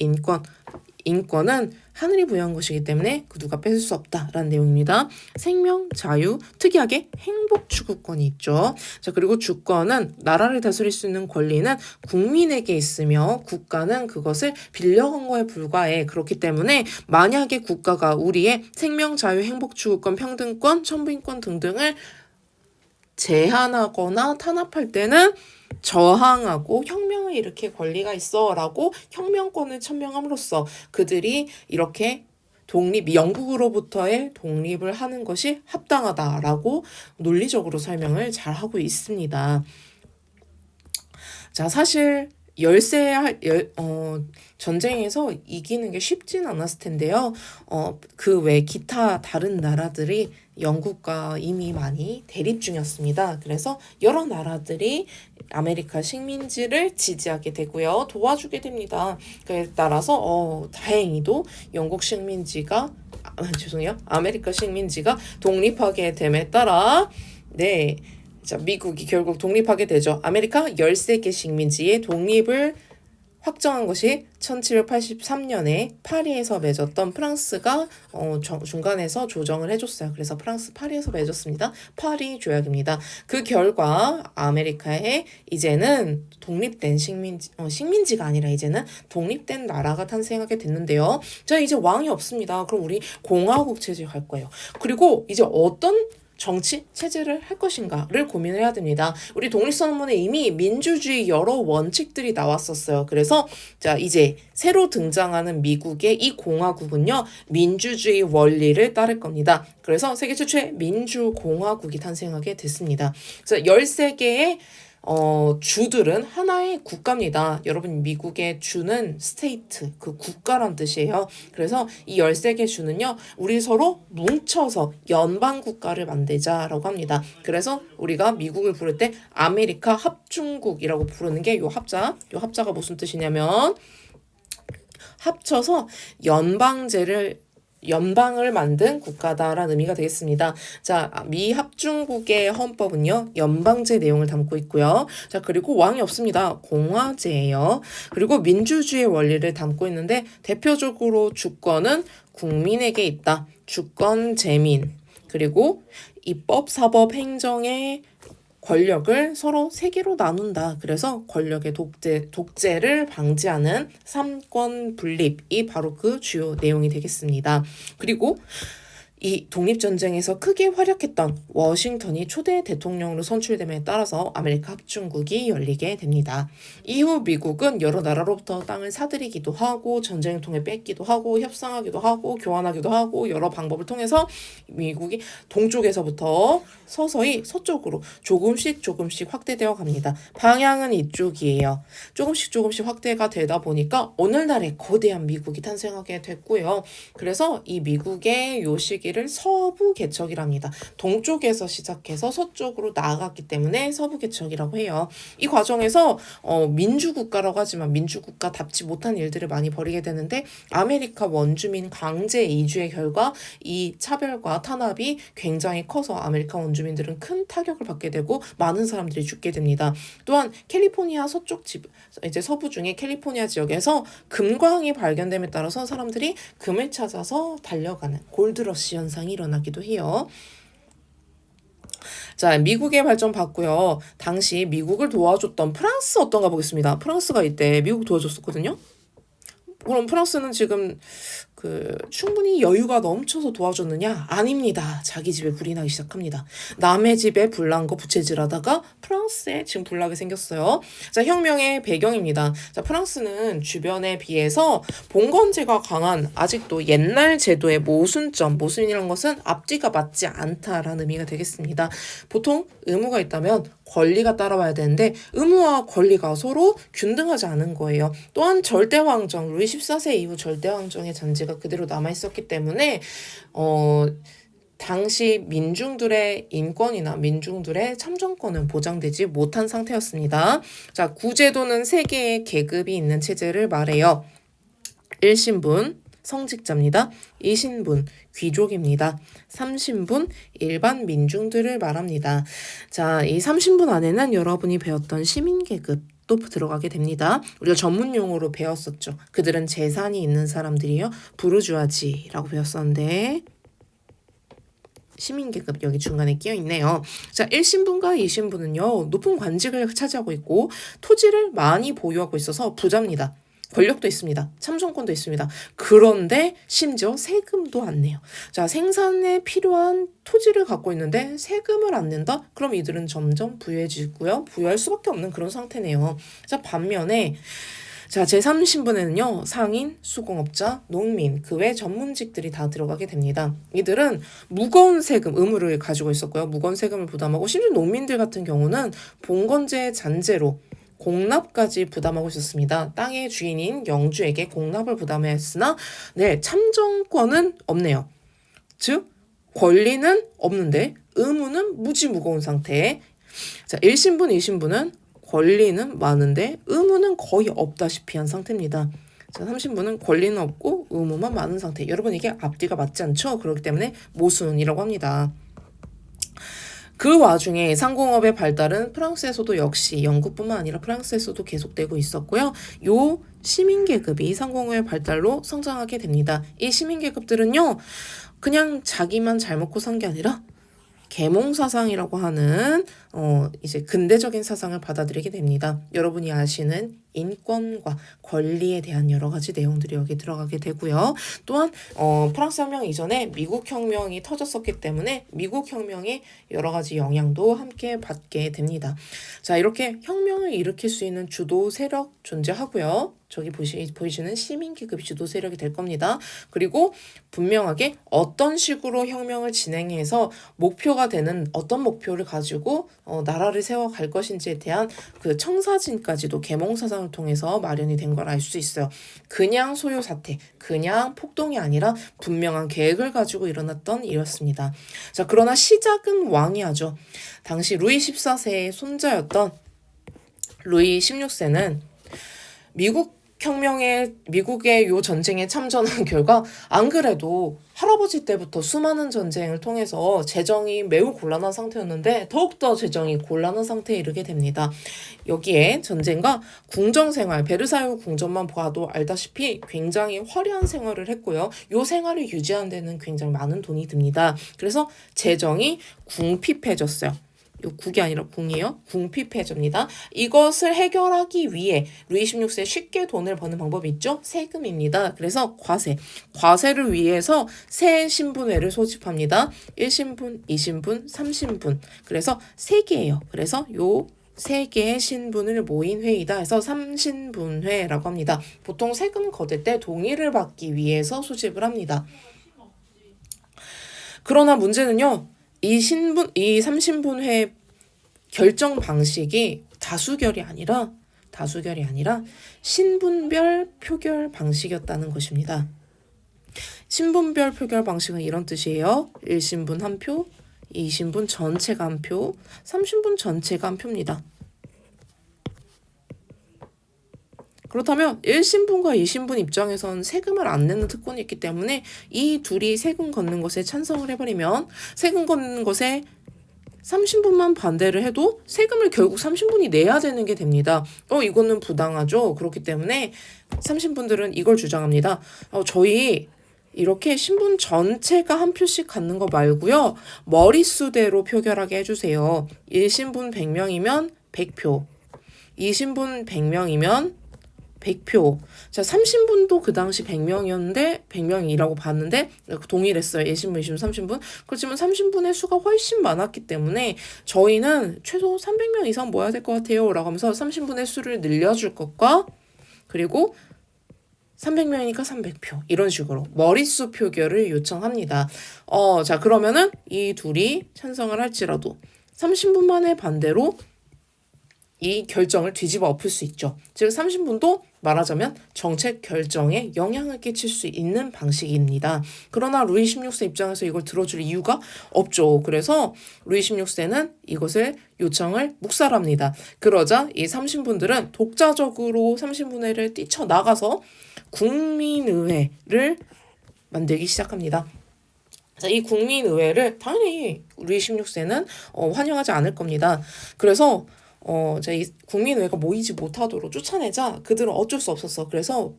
인권은 하늘이 부여한 것이기 때문에 그 누가 뺏을 수 없다라는 내용입니다. 생명, 자유, 특이하게 행복 추구권이 있죠. 자, 그리고 주권은 나라를 다스릴 수 있는 권리는 국민에게 있으며 국가는 그것을 빌려간 거에 불과해. 그렇기 때문에 만약에 국가가 우리의 생명, 자유, 행복 추구권, 평등권, 천부인권 등등을 제한하거나 탄압할 때는 저항하고 혁명을 일으킬 권리가 있어 라고 혁명권을 천명함으로써 그들이 이렇게 영국으로부터의 독립을 하는 것이 합당하다라고 논리적으로 설명을 잘 하고 있습니다. 자, 사실 전쟁에서 이기는 게 쉽진 않았을 텐데요. 그 외 기타 다른 나라들이 영국과 이미 많이 대립 중이었습니다. 그래서 여러 나라들이 아메리카 식민지를 지지하게 되고요. 도와주게 됩니다. 그에 따라서 다행히도 아메리카 식민지가 독립하게 됨에 따라 자, 미국이 결국 독립하게 되죠. 아메리카 13개 식민지의 독립을 확정한 것이 1783년에 파리에서 맺었던 프랑스가 중간에서 조정을 해줬어요. 그래서 프랑스 파리에서 맺었습니다. 파리 조약입니다. 그 결과 아메리카에 이제는 독립된 식민지가 아니라 이제는 독립된 나라가 탄생하게 됐는데요. 자, 이제 왕이 없습니다. 그럼 우리 공화국 체제 갈 거예요. 그리고 이제 어떤 정치 체제를 할 것인가를 고민을 해야 됩니다. 우리 독립선언문에 이미 민주주의 여러 원칙들이 나왔었어요. 그래서 자, 이제 새로 등장하는 미국의 이 공화국은요, 민주주의 원리를 따를 겁니다. 그래서 세계 최초의 민주공화국이 탄생하게 됐습니다. 그래서 13개의 주들은 하나의 국가입니다. 여러분, 미국의 주는 스테이트, 그 국가란 뜻이에요. 그래서 이 13개 주는요, 우리 서로 뭉쳐서 연방국가를 만들자라고 합니다. 그래서 우리가 미국을 부를 때 아메리카 합중국이라고 부르는 게 요 합자가 무슨 뜻이냐면 합쳐서 연방을 만든 국가다라는 의미가 되겠습니다. 자, 미 합중국의 헌법은요, 연방제 내용을 담고 있고요. 자, 그리고 왕이 없습니다. 공화제예요. 그리고 민주주의 원리를 담고 있는데 대표적으로 주권은 국민에게 있다. 주권 재민. 그리고 입법, 사법, 행정의 권력을 서로 세 개로 나눈다. 그래서 권력의 독재를 방지하는 삼권 분립이 바로 그 주요 내용이 되겠습니다. 그리고 이 독립전쟁에서 크게 활약했던 워싱턴이 초대 대통령으로 선출됨에 따라서 아메리카 합중국이 열리게 됩니다. 이후 미국은 여러 나라로부터 땅을 사들이기도 하고 전쟁을 통해 뺏기도 하고 협상하기도 하고 교환하기도 하고 여러 방법을 통해서 미국이 동쪽에서부터 서서히 서쪽으로 조금씩 확대되어 갑니다. 방향은 이쪽이에요. 조금씩 확대가 되다 보니까 오늘날의 거대한 미국이 탄생하게 됐고요. 그래서 이 미국의 요 시기를 서부 개척이랍니다. 동쪽에서 시작해서 서쪽으로 나아갔기 때문에 서부 개척이라고 해요. 이 과정에서 민주국가라고 하지만 민주국가답지 못한 일들을 많이 벌이게 되는데 아메리카 원주민 강제 이주의 결과 이 차별과 탄압이 굉장히 커서 아메리카 원주민들은 큰 타격을 받게 되고 많은 사람들이 죽게 됩니다. 또한 캘리포니아 서부 중에 캘리포니아 지역에서 금광이 발견됨에 따라서 사람들이 금을 찾아서 달려가는 골드러시 현상이 일어나기도 해요. 자, 미국의 발전 봤고요. 당시 미국을 도와줬던 프랑스 어떤가 보겠습니다. 프랑스가 이때 미국 도와줬었거든요. 그럼 프랑스는 지금 충분히 여유가 넘쳐서 도와줬느냐? 아닙니다. 자기 집에 불이 나기 시작합니다. 남의 집에 불난 거 부채질하다가 프랑스에 지금 불나게 생겼어요. 자, 혁명의 배경입니다. 자, 프랑스는 주변에 비해서 봉건제가 강한 아직도 옛날 제도의 모순이라는 것은 앞뒤가 맞지 않다라는 의미가 되겠습니다. 보통 의무가 있다면 권리가 따라와야 되는데 의무와 권리가 서로 균등하지 않은 거예요. 또한 절대왕정, 루이 14세 이후 절대왕정의 잔재가 그대로 남아있었기 때문에 당시 민중들의 인권이나 민중들의 참정권은 보장되지 못한 상태였습니다. 자, 구제도는 세 개의 계급이 있는 체제를 말해요. 1신분 성직자입니다. 2신분 귀족입니다. 3신분 일반 민중들을 말합니다. 자, 이 3신분 안에는 여러분이 배웠던 시민계급 또 들어가게 됩니다. 우리가 전문 용어로 배웠었죠. 그들은 재산이 있는 사람들이요. 부르주아지라고 배웠었는데 시민계급 여기 중간에 끼어 있네요. 자, 1신분과 2신분은요. 높은 관직을 차지하고 있고 토지를 많이 보유하고 있어서 부자입니다. 권력도 있습니다. 참정권도 있습니다. 그런데 심지어 세금도 안 내요. 자, 생산에 필요한 토지를 갖고 있는데 세금을 안 낸다? 그럼 이들은 점점 부유해지고요. 부유할 수밖에 없는 그런 상태네요. 자, 반면에 제3신분에는요. 상인, 수공업자, 농민, 그 외 전문직들이 다 들어가게 됩니다. 이들은 무거운 세금, 의무를 가지고 있었고요. 무거운 세금을 부담하고 심지어 농민들 같은 경우는 봉건제 잔재로 공납까지 부담하고 있었습니다. 땅의 주인인 영주에게 공납을 부담해야 했으나 참정권은 없네요. 즉 권리는 없는데 의무는 무지 무거운 상태. 자, 1신분, 2신분은 권리는 많은데 의무는 거의 없다시피 한 상태입니다. 자, 3신분은 권리는 없고 의무만 많은 상태. 여러분 이게 앞뒤가 맞지 않죠? 그렇기 때문에 모순이라고 합니다. 그 와중에 상공업의 발달은 프랑스에서도 역시 영국뿐만 아니라 프랑스에서도 계속되고 있었고요. 요 시민계급이 상공업의 발달로 성장하게 됩니다. 이 시민계급들은요. 그냥 자기만 잘 먹고 산 게 아니라 계몽사상이라고 하는 이제 근대적인 사상을 받아들이게 됩니다. 여러분이 아시는 인권과 권리에 대한 여러 가지 내용들이 여기 들어가게 되고요. 또한 프랑스 혁명 이전에 미국 혁명이 터졌었기 때문에 미국 혁명의 여러 가지 영향도 함께 받게 됩니다. 자, 이렇게 혁명을 일으킬 수 있는 주도 세력 존재하고요. 저기 보이시는 시민계급 주도 세력이 될 겁니다. 그리고 분명하게 어떤 식으로 혁명을 진행해서 목표가 되는 어떤 목표를 가지고 나라를 세워갈 것인지에 대한 그 청사진까지도 계몽사상을 통해서 마련이 된 걸 알 수 있어요. 그냥 소요 사태, 그냥 폭동이 아니라 분명한 계획을 가지고 일어났던 일이었습니다. 자, 그러나 시작은 왕이 하죠. 당시 루이 14세의 손자였던 루이 16세는 미국의 요 전쟁에 참전한 결과 안 그래도 할아버지 때부터 수많은 전쟁을 통해서 재정이 매우 곤란한 상태였는데 더욱더 재정이 곤란한 상태에 이르게 됩니다. 여기에 전쟁과 궁정생활, 베르사유 궁전만 봐도 알다시피 굉장히 화려한 생활을 했고요. 요 생활을 유지하는 데는 굉장히 많은 돈이 듭니다. 그래서 재정이 궁핍해졌어요. 요 국이 아니라 궁이에요. 궁핍해집니다. 이것을 해결하기 위해 루이 16세 쉽게 돈을 버는 방법이 있죠. 세금입니다. 그래서 과세를 위해서 세 신분회를 소집합니다. 1신분, 2신분, 3신분. 그래서 3개예요. 그래서 요 3개의 신분을 모인 회의다 해서 3신분회라고 합니다. 보통 세금 거둘 때 동의를 받기 위해서 소집을 합니다. 그러나 문제는요. 이 3신분회 결정 방식이 다수결이 아니라 신분별 표결 방식이었다는 것입니다. 신분별 표결 방식은 이런 뜻이에요. 1신분 1표, 2신분 전체가 1표, 3신분 전체가 1표입니다. 그렇다면 1신분과 2신분 입장에선 세금을 안 내는 특권이 있기 때문에 이 둘이 세금 걷는 것에 찬성을 해버리면 세금 걷는 것에 3신분만 반대를 해도 세금을 결국 3신분이 내야 되는 게 됩니다. 이거는 부당하죠. 그렇기 때문에 3신분들은 이걸 주장합니다. 저희 이렇게 신분 전체가 한 표씩 갖는 거 말고요. 머릿수대로 표결하게 해주세요. 1신분 100명이면 100표. 2신분 100명이면 100표. 자, 3신분도 그 당시 100명이었는데 100명이라고 봤는데 동일했어요. 1신분, 2신분, 3신분. 그렇지만 3신분의 수가 훨씬 많았기 때문에 저희는 최소 300명 이상 모아야 될 것 같아요. 라고 하면서 3신분의 수를 늘려줄 것과 그리고 300명이니까 300표. 이런 식으로 머릿수 표결을 요청합니다. 자, 그러면은 이 둘이 찬성을 할지라도 30분만에 반대로 이 결정을 뒤집어 엎을 수 있죠. 즉 30분도 말하자면 정책 결정에 영향을 끼칠 수 있는 방식입니다. 그러나 루이 16세 입장에서 이걸 들어줄 이유가 없죠. 그래서 루이 16세는 이것을 요청을 묵살합니다. 그러자 이 30분들은 독자적으로 30분회를 뛰쳐나가서 국민의회를 만들기 시작합니다. 자, 이 국민의회를 당연히 루이 16세는 환영하지 않을 겁니다. 그래서 이 국민의회가 모이지 못하도록 쫓아내자 그들은 어쩔 수 없었어. 그래서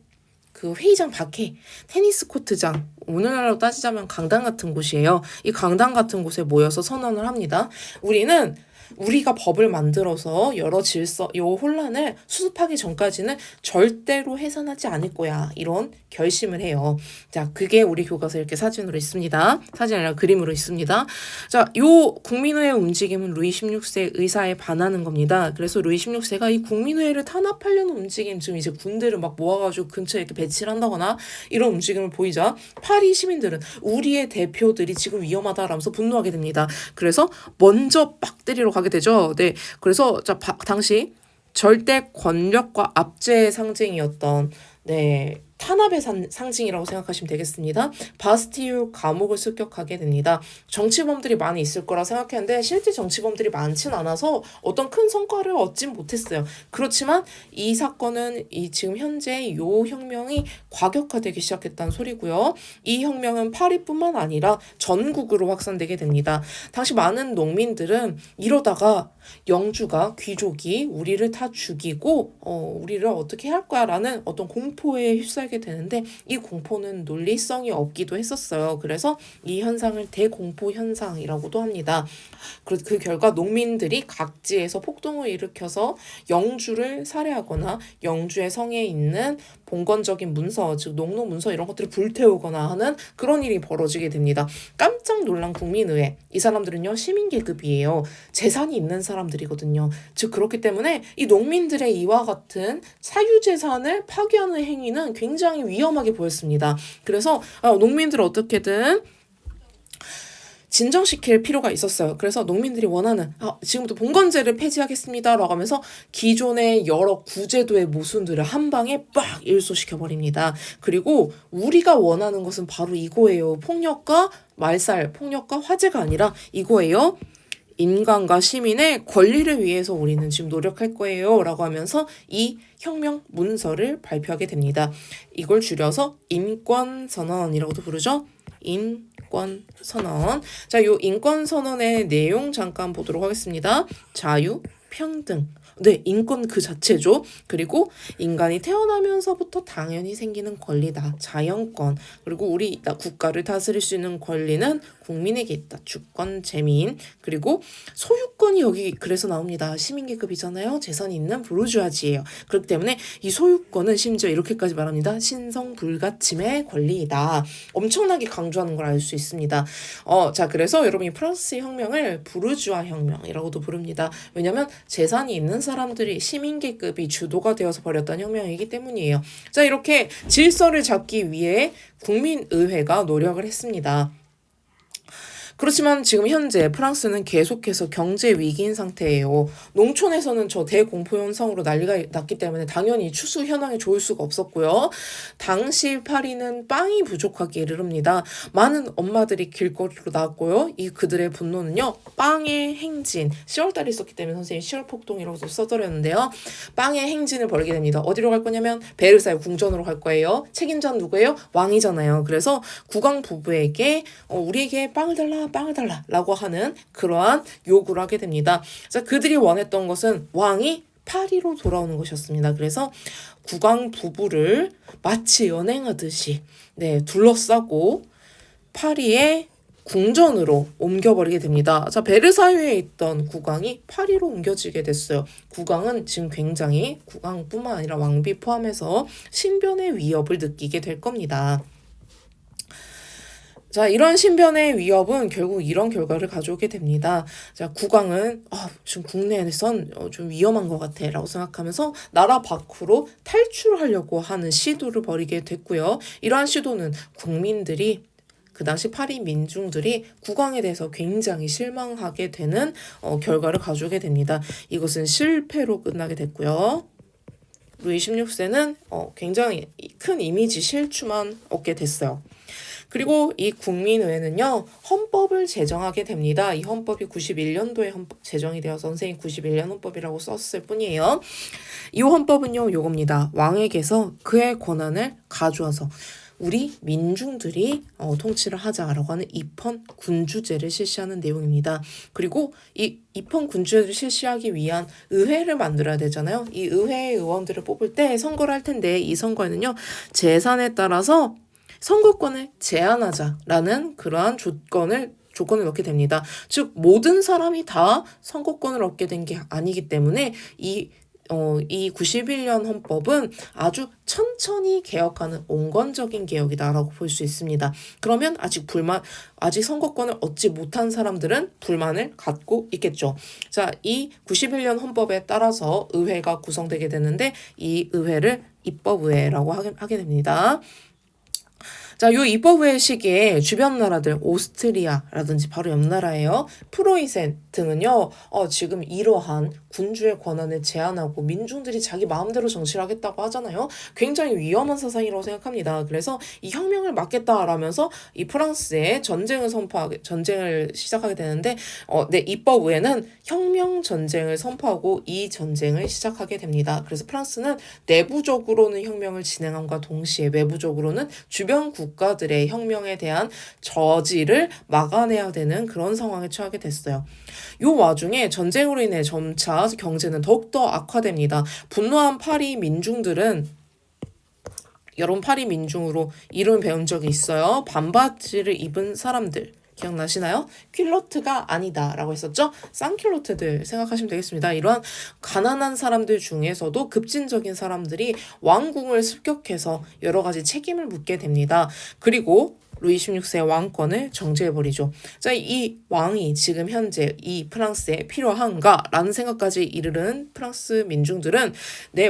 그 회의장 밖에 테니스 코트장, 오늘날로 따지자면 강당 같은 곳이에요. 이 강당 같은 곳에 모여서 선언을 합니다. 우리가 법을 만들어서 여러 질서, 요 혼란을 수습하기 전까지는 절대로 해산하지 않을 거야. 이런 결심을 해요. 자, 그게 우리 교과서에 이렇게 사진으로 있습니다. 사진이 아니라 그림으로 있습니다. 자, 요 국민회의 움직임은 루이 16세 의사에 반하는 겁니다. 그래서 루이 16세가 이 국민회의를 탄압하려는 움직임, 지금 이제 군대를 막 모아가지고 근처에 이렇게 배치를 한다거나 이런 움직임을 보이자 파리 시민들은 우리의 대표들이 지금 위험하다라면서 분노하게 됩니다. 그래서 먼저 빡 때리러 가게 되죠. 네, 그래서 당시 절대 권력과 압제의 상징이었던 탄압의 상징이라고 생각하시면 되겠습니다. 바스티유 감옥을 습격하게 됩니다. 정치범들이 많이 있을 거라 생각했는데 실제 정치범들이 많진 않아서 어떤 큰 성과를 얻진 못했어요. 그렇지만 이 사건은 지금 현재 요 혁명이 과격화되기 시작했다는 소리고요. 이 혁명은 파리뿐만 아니라 전국으로 확산되게 됩니다. 당시 많은 농민들은 이러다가 영주가 귀족이 우리를 다 죽이고 우리를 어떻게 할 거야 라는 어떤 공포에 휩싸이게 되는데 이 공포는 논리성이 없기도 했었어요. 그래서 이 현상을 대공포 현상이라고도 합니다. 그 결과 농민들이 각지에서 폭동을 일으켜서 영주를 살해하거나 영주의 성에 있는 봉건적인 문서, 즉 농노 문서 이런 것들을 불태우거나 하는 그런 일이 벌어지게 됩니다. 깜짝 놀란 국민의회. 이 사람들은요 시민계급이에요. 재산이 있는 사람들이거든요. 즉 그렇기 때문에 이 농민들의 이와 같은 사유재산을 파괴하는 행위는 굉장히 위험하게 보였습니다. 그래서 농민들을 어떻게든 진정시킬 필요가 있었어요. 그래서 농민들이 원하는 지금부터 봉건제를 폐지하겠습니다 라고 하면서 기존의 여러 구제도의 모순들을 한 방에 빡 일소시켜버립니다. 그리고 우리가 원하는 것은 바로 이거예요. 폭력과 말살, 폭력과 화재가 아니라 이거예요. 인간과 시민의 권리를 위해서 우리는 지금 노력할 거예요 라고 하면서 이 혁명 문서를 발표하게 됩니다. 이걸 줄여서 인권선언이라고도 부르죠. 인권선언. 자, 요 인권선언의 내용 잠깐 보도록 하겠습니다. 자유, 평등. 네, 인권 그 자체죠. 그리고 인간이 태어나면서부터 당연히 생기는 권리다. 자연권. 그리고 우리 국가를 다스릴 수 있는 권리는 국민에게 있다. 주권, 재민. 그리고 소유권이 여기 그래서 나옵니다. 시민계급이잖아요. 재산이 있는 부르주아지예요. 그렇기 때문에 이 소유권은 심지어 이렇게까지 말합니다. 신성불가침의 권리이다. 엄청나게 강조하는 걸 알 수 있습니다. 자, 그래서 여러분이 프랑스 혁명을 부르주아 혁명이라고도 부릅니다. 왜냐하면 재산이 있는 사람들이 시민계급이 주도가 되어서 벌였던 혁명이기 때문이에요. 자, 이렇게 질서를 잡기 위해 국민의회가 노력을 했습니다. 그렇지만 지금 현재 프랑스는 계속해서 경제 위기인 상태예요. 농촌에서는 저 대공포 현상으로 난리가 났기 때문에 당연히 추수 현황이 좋을 수가 없었고요. 당시 파리는 빵이 부족하게 이르릅니다. 많은 엄마들이 길거리로 나왔고요. 그들의 분노는요. 빵의 행진. 10월달에 있었기 때문에 선생님이 10월 폭동이라고 써드렸는데요. 빵의 행진을 벌이게 됩니다. 어디로 갈 거냐면 베르사유 궁전으로 갈 거예요. 책임자는 누구예요? 왕이잖아요. 그래서 국왕 부부에게 우리에게 빵을 달라 라고 하는 그러한 요구를 하게 됩니다. 자, 그들이 원했던 것은 왕이 파리로 돌아오는 것이었습니다. 그래서 국왕 부부를 마치 연행하듯이 둘러싸고 파리의 궁전으로 옮겨버리게 됩니다. 자, 베르사유에 있던 국왕이 파리로 옮겨지게 됐어요. 국왕은 지금 굉장히 국왕뿐만 아니라 왕비 포함해서 신변의 위협을 느끼게 될 겁니다. 자, 이런 신변의 위협은 결국 이런 결과를 가져오게 됩니다. 자, 국왕은 지금 국내에선 좀 위험한 것 같아 라고 생각하면서 나라 밖으로 탈출하려고 하는 시도를 벌이게 됐고요. 이러한 시도는 국민들이 그 당시 파리 민중들이 국왕에 대해서 굉장히 실망하게 되는 결과를 가져오게 됩니다. 이것은 실패로 끝나게 됐고요. 루이 16세는 굉장히 큰 이미지 실추만 얻게 됐어요. 그리고 이 국민의회는요, 헌법을 제정하게 됩니다. 이 헌법이 91년도에 제정이 되어서 선생님 91년 헌법이라고 썼을 뿐이에요. 이 헌법은요, 요겁니다. 왕에게서 그의 권한을 가져와서 우리 민중들이 통치를 하자라고 하는 입헌 군주제를 실시하는 내용입니다. 그리고 이 입헌 군주제를 실시하기 위한 의회를 만들어야 되잖아요. 이 의회의 의원들을 뽑을 때 선거를 할 텐데 이 선거에는요, 재산에 따라서 선거권을 제한하자라는 그러한 조건을 넣게 됩니다. 즉 모든 사람이 다 선거권을 얻게 된 게 아니기 때문에 이 91년 헌법은 아주 천천히 개혁하는 온건적인 개혁이다라고 볼 수 있습니다. 그러면 아직 선거권을 얻지 못한 사람들은 불만을 갖고 있겠죠. 자, 이 91년 헌법에 따라서 의회가 구성되게 되는데 이 의회를 입법의회라고 하게 됩니다. 자, 요 입법의 시기에 주변 나라들 오스트리아라든지 바로 옆 나라예요. 프로이센 등은요. 지금 이러한 군주의 권한을 제한하고 민중들이 자기 마음대로 정치를 하겠다고 하잖아요. 굉장히 위험한 사상이라고 생각합니다. 그래서 이 혁명을 막겠다라면서 이 프랑스에 전쟁을 시작하게 되는데 입법의회는 혁명 전쟁을 선포하고 이 전쟁을 시작하게 됩니다. 그래서 프랑스는 내부적으로는 혁명을 진행함과 동시에 외부적으로는 주변 국가들의 혁명에 대한 저지를 막아내야 되는 그런 상황에 처하게 됐어요. 요 와중에 전쟁으로 인해 점차 경제는 더욱더 악화됩니다. 분노한 파리 민중들은 여러분 파리 민중으로 이름 배운 적이 있어요. 반바지를 입은 사람들 기억나시나요? 퀼로트가 아니다 라고 했었죠? 쌍퀼로트들 생각하시면 되겠습니다. 이러한 가난한 사람들 중에서도 급진적인 사람들이 왕궁을 습격해서 여러 가지 책임을 묻게 됩니다. 그리고 루이 16세의 왕권을 정지해버리죠. 자, 이 왕이 지금 현재 이 프랑스에 필요한가라는 생각까지 이르는 프랑스 민중들은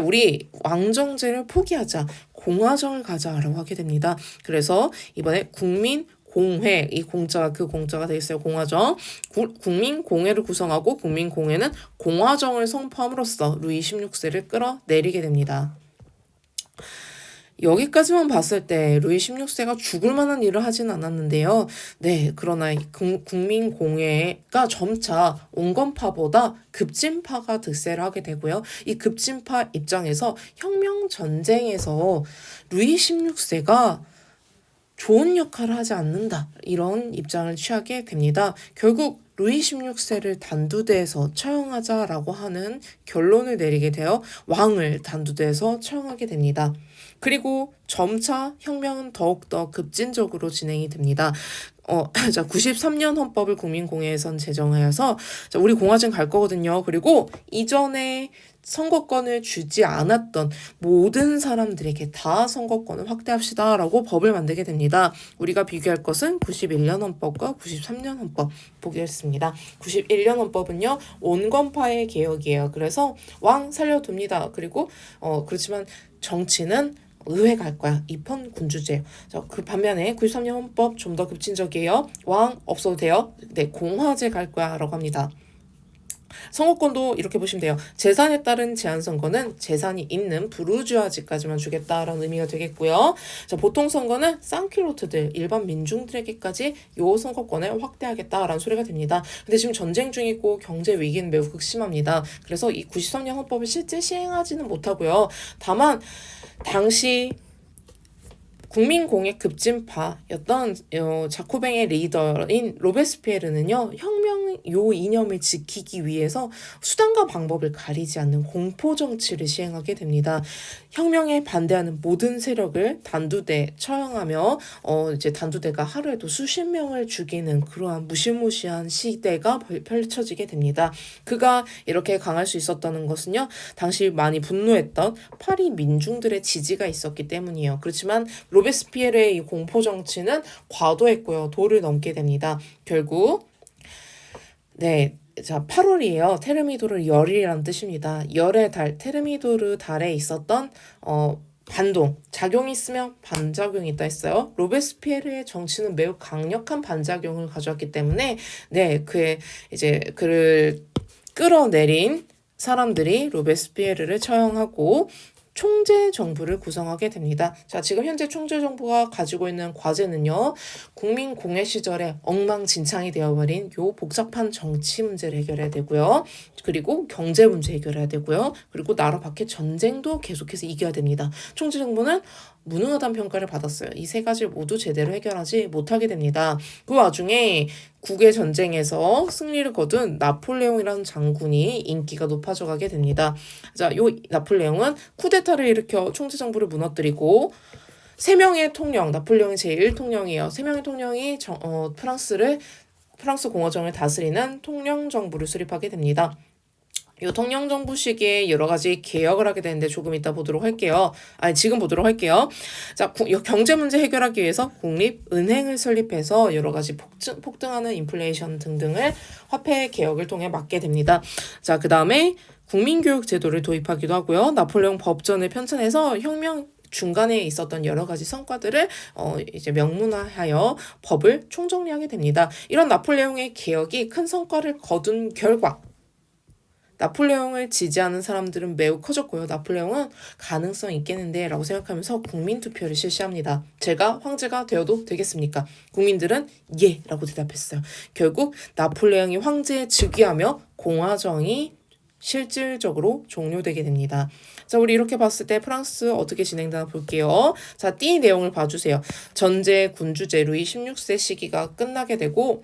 우리 왕정제를 포기하자, 공화정을 가자라고 하게 됩니다. 그래서 이번에 국민공회, 이 공자가 되겠어요. 공화정. 국민공회를 구성하고 국민공회는 공화정을 선포함으로써 루이 16세를 끌어내리게 됩니다. 여기까지만 봤을 때 루이 16세가 죽을 만한 일을 하진 않았는데요. 그러나 국민공회가 점차 온건파보다 급진파가 득세를 하게 되고요. 이 급진파 입장에서 혁명전쟁에서 루이 16세가 좋은 역할을 하지 않는다. 이런 입장을 취하게 됩니다. 결국 루이 16세를 단두대에서 처형하자라고 하는 결론을 내리게 되어 왕을 단두대에서 처형하게 됩니다. 그리고 점차 혁명은 더욱더 급진적으로 진행이 됩니다. 93년 헌법을 국민공회에선 제정하여서 우리 공화정 갈 거거든요. 그리고 이전에 선거권을 주지 않았던 모든 사람들에게 다 선거권을 확대합시다라고 법을 만들게 됩니다. 우리가 비교할 것은 91년 헌법과 93년 헌법 보겠습니다. 91년 헌법은요. 온건파의 개혁이에요. 그래서 왕 살려둡니다. 그리고 그렇지만 정치는 의회 갈 거야. 입헌 군주제. 그 반면에 93년 헌법 좀 더 급진적이에요. 왕 없어도 돼요. 공화제 갈 거야 라고 합니다. 선거권도 이렇게 보시면 돼요. 재산에 따른 제한선거는 재산이 있는 부르주아지까지만 주겠다라는 의미가 되겠고요. 보통 선거는 쌍퀼로트들, 일반 민중들에게까지 요 선거권을 확대하겠다라는 소리가 됩니다. 근데 지금 전쟁 중이고 경제 위기는 매우 극심합니다. 그래서 이 93년 헌법을 실제 시행하지는 못하고요. 다만 당시 국민공회 급진파였던 자코뱅의 리더인 로베스피에르는요. 혁명을 요 이념을 지키기 위해서 수단과 방법을 가리지 않는 공포 정치를 시행하게 됩니다. 혁명에 반대하는 모든 세력을 단두대 처형하며 이제 단두대가 하루에도 수십 명을 죽이는 그러한 무시무시한 시대가 펼쳐지게 됩니다. 그가 이렇게 강할 수 있었다는 것은요, 당시 많이 분노했던 파리 민중들의 지지가 있었기 때문이에요. 그렇지만 로베스피에르의 이 공포 정치는 과도했고요, 도를 넘게 됩니다. 결국 네. 자, 8월이에요. 테르미도르 열이라는 뜻입니다. 열의 달, 테르미도르 달에 있었던 반동, 작용이 있으면 반작용이 있다 했어요. 로베스피에르의 정치는 매우 강력한 반작용을 가져왔기 때문에 그를 끌어내린 사람들이 로베스피에르를 처형하고 총재 정부를 구성하게 됩니다. 자, 지금 현재 총재 정부가 가지고 있는 과제는요, 국민 공해 시절에 엉망진창이 되어버린 요 복잡한 정치 문제를 해결해야 되고요. 그리고 경제 문제 해결해야 되고요. 그리고 나라 밖의 전쟁도 계속해서 이겨야 됩니다. 총재 정부는 무능하다는 평가를 받았어요. 이 세 가지를 모두 제대로 해결하지 못하게 됩니다. 그 와중에 국외 전쟁에서 승리를 거둔 나폴레옹이라는 장군이 인기가 높아져 가게 됩니다. 자, 요 나폴레옹은 쿠데타를 일으켜 총재 정부를 무너뜨리고 3명의 통령, 나폴레옹이 제1통령이에요. 3명의 통령이 프랑스 공화정을 다스리는 통령 정부를 수립하게 됩니다. 이 통령 정부 시기에 여러 가지 개혁을 하게 되는데 조금 이따 보도록 할게요. 지금 보도록 할게요. 자, 경제 문제 해결하기 위해서 국립은행을 설립해서 여러 가지 폭등하는 인플레이션 등등을 화폐 개혁을 통해 막게 됩니다. 자, 그 다음에 국민교육 제도를 도입하기도 하고요. 나폴레옹 법전을 편찬해서 혁명 중간에 있었던 여러 가지 성과들을 이제 명문화하여 법을 총정리하게 됩니다. 이런 나폴레옹의 개혁이 큰 성과를 거둔 결과 나폴레옹을 지지하는 사람들은 매우 커졌고요. 나폴레옹은 가능성 있겠는데 라고 생각하면서 국민투표를 실시합니다. 제가 황제가 되어도 되겠습니까? 국민들은 예 라고 대답했어요. 결국 나폴레옹이 황제에 즉위하며 공화정이 실질적으로 종료되게 됩니다. 자, 우리 이렇게 봤을 때 프랑스 어떻게 진행되나 볼게요. 자, 띠 내용을 봐주세요. 전제 군주제 루이 16세 시기가 끝나게 되고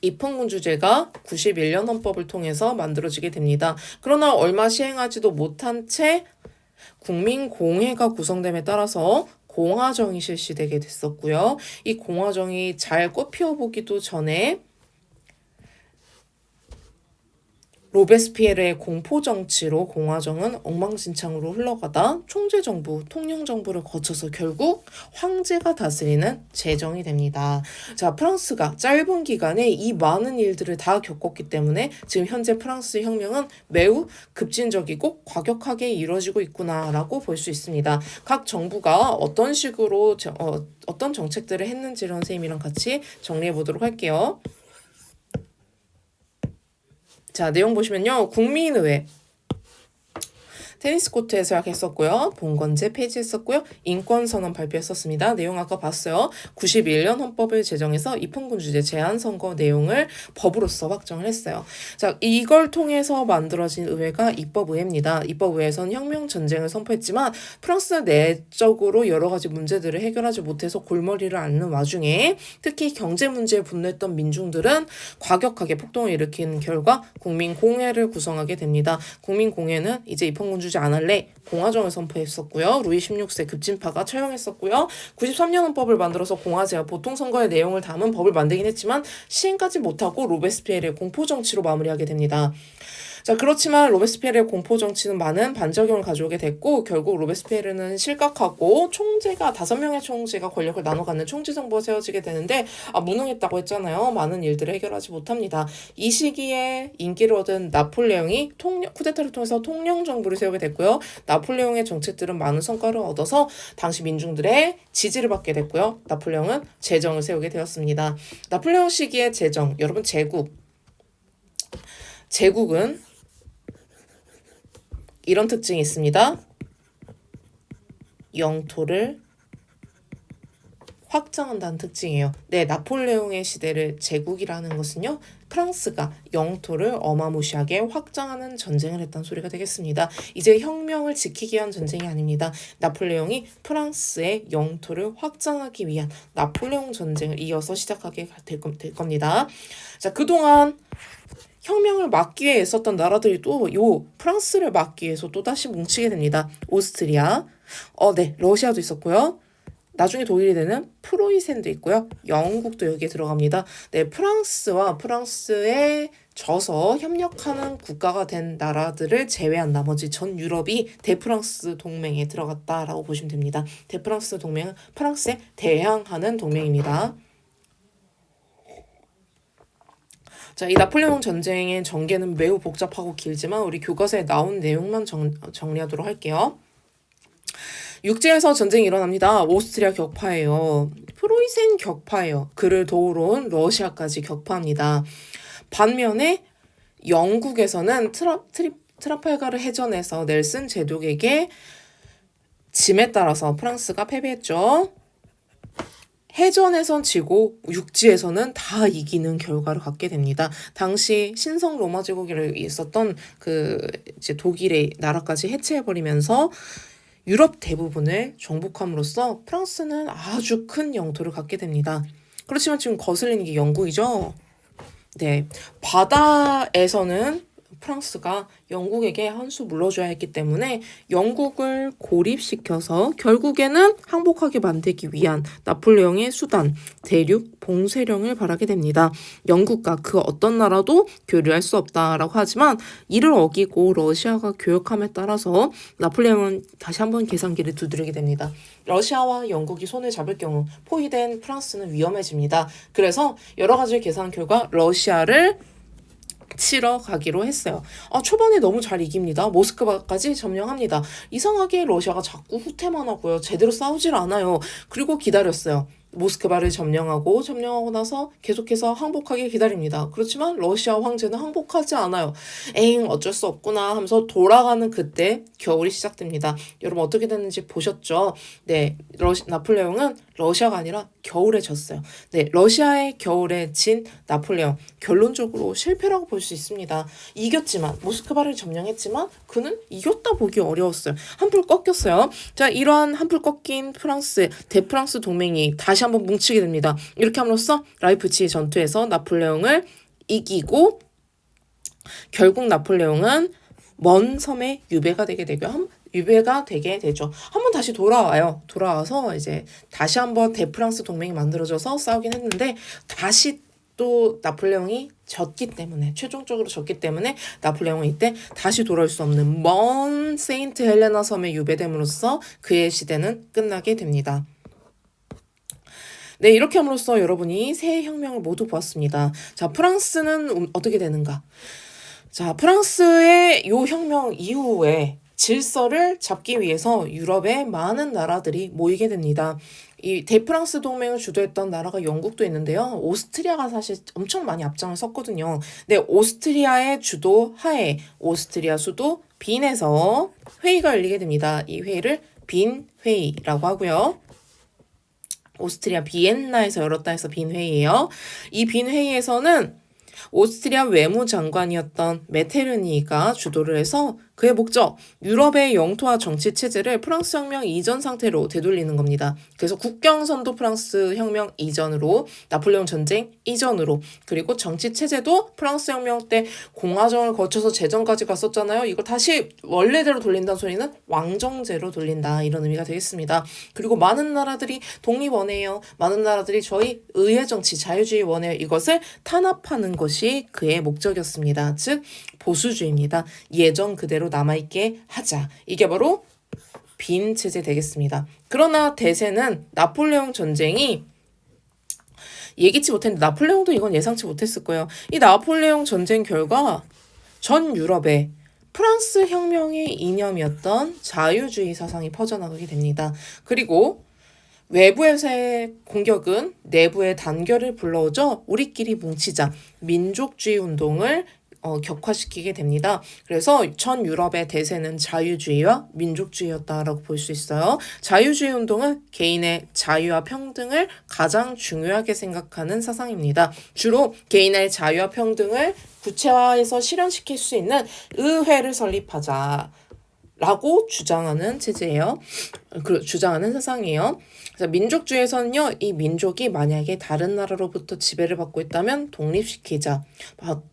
입헌군주제가 91년 헌법을 통해서 만들어지게 됩니다. 그러나 얼마 시행하지도 못한 채 국민공회가 구성됨에 따라서 공화정이 실시되게 됐었고요. 이 공화정이 잘 꽃피워보기도 전에 로베스피에르의 공포정치로 공화정은 엉망진창으로 흘러가다 총재정부, 통령정부를 거쳐서 결국 황제가 다스리는 제정이 됩니다. 자, 프랑스가 짧은 기간에 이 많은 일들을 다 겪었기 때문에 지금 현재 프랑스 혁명은 매우 급진적이고 과격하게 이루어지고 있구나라고 볼 수 있습니다. 각 정부가 어떤 식으로 어떤 정책들을 했는지를 선생님이랑 같이 정리해 보도록 할게요. 자, 내용 보시면요. 국민의회 테니스 코트에서 약했었고요. 봉건제 폐지했었고요. 인권선언 발표했었습니다. 내용 아까 봤어요. 91년 헌법을 제정해서 입헌군주제 제한선거 내용을 법으로서 확정을 했어요. 자, 이걸 통해서 만들어진 의회가 입법의회입니다. 입법의회에서는 혁명 전쟁을 선포했지만 프랑스 내적으로 여러 가지 문제들을 해결하지 못해서 골머리를 앓는 와중에 특히 경제 문제에 분노했던 민중들은 과격하게 폭동을 일으킨 결과 국민공회를 구성하게 됩니다. 국민공회는 이제 입헌군주제 안 할래 공화정을 선포했었고요. 루이 16세 급진파가 처형했었고요. 93년 헌법을 만들어서 공화제와 보통선거의 내용을 담은 법을 만들긴 했지만 시행까지 못하고 로베스피에르의 공포정치로 마무리하게 됩니다. 자, 그렇지만 로베스피에르의 공포정치는 많은 반작용을 가져오게 됐고 결국 로베스피에르는 실각하고 총재가 5명의 총재가 권력을 나눠 갖는 총재정부가 세워지게 되는데 무능했다고 했잖아요. 많은 일들을 해결하지 못합니다. 이 시기에 인기를 얻은 나폴레옹이 쿠데타를 통해서 통령정부를 세우게 됐고요. 나폴레옹의 정책들은 많은 성과를 얻어서 당시 민중들의 지지를 받게 됐고요. 나폴레옹은 제정을 세우게 되었습니다. 나폴레옹 시기의 제정, 여러분 제국은 이런 특징이 있습니다. 영토를 확장한다는 특징이에요. 네, 나폴레옹의 시대를 제국이라는 것은요. 프랑스가 영토를 어마무시하게 확장하는 전쟁을 했다는 소리가 되겠습니다. 이제 혁명을 지키기 위한 전쟁이 아닙니다. 나폴레옹이 프랑스의 영토를 확장하기 위한 나폴레옹 전쟁을 이어서 시작하게 될 겁니다. 자, 그동안 혁명을 막기 위해 애썼던 나라들이 또 요 프랑스를 막기 위해서 또다시 뭉치게 됩니다. 오스트리아, 네, 러시아도 있었고요. 나중에 독일이 되는 프로이센도 있고요. 영국도 여기에 들어갑니다. 네, 프랑스와 프랑스에 져서 협력하는 국가가 된 나라들을 제외한 나머지 전 유럽이 대프랑스 동맹에 들어갔다라고 보시면 됩니다. 대프랑스 동맹은 프랑스에 대항하는 동맹입니다. 자, 이 나폴레옹 전쟁의 전개는 매우 복잡하고 길지만 우리 교과서에 나온 내용만 정리하도록 할게요. 육지에서 전쟁이 일어납니다. 오스트리아 격파예요. 프로이센 격파예요. 그를 도우러 온 러시아까지 격파합니다. 반면에 영국에서는 트라팔가르 해전에서 넬슨 제독에게 짐에 따라서 프랑스가 패배했죠. 해전에선 지고 육지에서는 다 이기는 결과를 갖게 됩니다. 당시 신성 로마 제국에 있었던 이제 독일의 나라까지 해체해버리면서 유럽 대부분을 정복함으로써 프랑스는 아주 큰 영토를 갖게 됩니다. 그렇지만 지금 거슬리는 게 영국이죠. 네, 바다에서는 프랑스가 영국에게 한 수 물러줘야 했기 때문에 영국을 고립시켜서 결국에는 항복하게 만들기 위한 나폴레옹의 수단, 대륙 봉쇄령을 바라게 됩니다. 영국과 그 어떤 나라도 교류할 수 없다라고 하지만 이를 어기고 러시아가 교역함에 따라서 나폴레옹은 다시 한번 계산기를 두드리게 됩니다. 러시아와 영국이 손을 잡을 경우 포위된 프랑스는 위험해집니다. 그래서 여러 가지 계산 결과 러시아를 치러 가기로 했어요. 초반에 너무 잘 이깁니다. 모스크바까지 점령합니다. 이상하게 러시아가 자꾸 후퇴만 하고요. 제대로 싸우질 않아요. 그리고 기다렸어요. 모스크바를 점령하고 나서 계속해서 항복하게 기다립니다. 그렇지만 러시아 황제는 항복하지 않아요. 에잉, 어쩔 수 없구나 하면서 돌아가는 그때 겨울이 시작됩니다. 여러분 어떻게 됐는지 보셨죠? 네, 나폴레옹은 러시아가 아니라 겨울에 졌어요. 네, 러시아의 겨울에 진 나폴레옹 결론적으로 실패라고 볼 수 있습니다. 이겼지만 모스크바를 점령했지만 그는 이겼다 보기 어려웠어요. 한풀 꺾였어요. 자, 이러한 한풀 꺾인 프랑스, 대프랑스 동맹이 다시 한번 뭉치게 됩니다. 이렇게 함으로써 라이프치히 전투에서 나폴레옹을 이기고 결국 나폴레옹은 먼 섬에 유배가 되게 되고요. 유배가 되게 되죠. 한번 다시 돌아와요. 돌아와서 이제 다시 한번 대프랑스 동맹이 만들어져서 싸우긴 했는데 다시 또 나폴레옹이 졌기 때문에 최종적으로 졌기 때문에 나폴레옹은 이때 다시 돌아올 수 없는 먼 세인트 헬레나 섬에 유배됨으로써 그의 시대는 끝나게 됩니다. 네, 이렇게 함으로써 여러분이 세 혁명을 모두 보았습니다. 자, 프랑스는 어떻게 되는가? 자, 프랑스의 요 혁명 이후에 질서를 잡기 위해서 유럽의 많은 나라들이 모이게 됩니다. 이 대프랑스 동맹을 주도했던 나라가 영국도 있는데요. 오스트리아가 사실 엄청 많이 앞장을 섰거든요. 네, 오스트리아의 주도 하에 오스트리아 수도 빈에서 회의가 열리게 됩니다. 이 회의를 빈 회의라고 하고요. 오스트리아 비엔나에서 열었다 해서 빈 회의예요. 이 빈 회의에서는 오스트리아 외무장관이었던 메테르니가 주도를 해서 그의 목적, 유럽의 영토와 정치 체제를 프랑스 혁명 이전 상태로 되돌리는 겁니다. 그래서 국경선도 프랑스 혁명 이전으로, 나폴레옹 전쟁 이전으로, 그리고 정치 체제도 프랑스 혁명 때 공화정을 거쳐서 제정까지 갔었잖아요. 이걸 다시 원래대로 돌린다는 소리는 왕정제로 돌린다, 이런 의미가 되겠습니다. 그리고 많은 나라들이 독립 원해요. 많은 나라들이 저희 의회 정치, 자유주의 원해요. 이것을 탄압하는 것이 그의 목적이었습니다. 즉 보수주의입니다. 예전 그대로 남아있게 하자. 이게 바로 빈 체제 되겠습니다. 그러나 대세는 나폴레옹 전쟁이 예기치 못했는데 나폴레옹도 이건 예상치 못했을 거예요. 이 나폴레옹 전쟁 결과 전 유럽에 프랑스 혁명의 이념이었던 자유주의 사상이 퍼져나가게 됩니다. 그리고 외부에서의 공격은 내부의 단결을 불러오죠. 우리끼리 뭉치자, 민족주의 운동을 격화시키게 됩니다. 그래서 전 유럽의 대세는 자유주의와 민족주의였다라고 볼 수 있어요. 자유주의 운동은 개인의 자유와 평등을 가장 중요하게 생각하는 사상입니다. 주로 개인의 자유와 평등을 구체화해서 실현시킬 수 있는 의회를 설립하자. 라고 주장하는 체제예요. 주장하는 사상이에요. 그래서 민족주의에서는요, 이 민족이 만약에 다른 나라로부터 지배를 받고 있다면 독립시키자,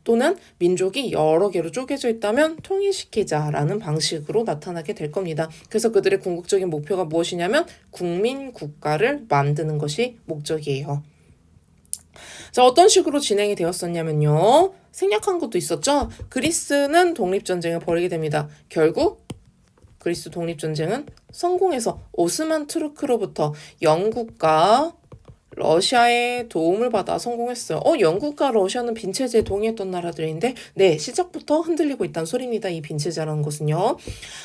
또는 민족이 여러 개로 쪼개져 있다면 통일시키자라는 방식으로 나타나게 될 겁니다. 그래서 그들의 궁극적인 목표가 무엇이냐면 국민 국가를 만드는 것이 목적이에요. 자, 어떤 식으로 진행이 되었었냐면요. 생략한 것도 있었죠. 그리스는 독립전쟁을 벌이게 됩니다. 결국 그리스 독립전쟁은 성공해서 오스만 투르크로부터 영국과 러시아의 도움을 받아 성공했어요. 영국과 러시아는 빈체제에 동의했던 나라들인데 네, 시작부터 흔들리고 있다는 소리입니다. 이 빈체제라는 것은요.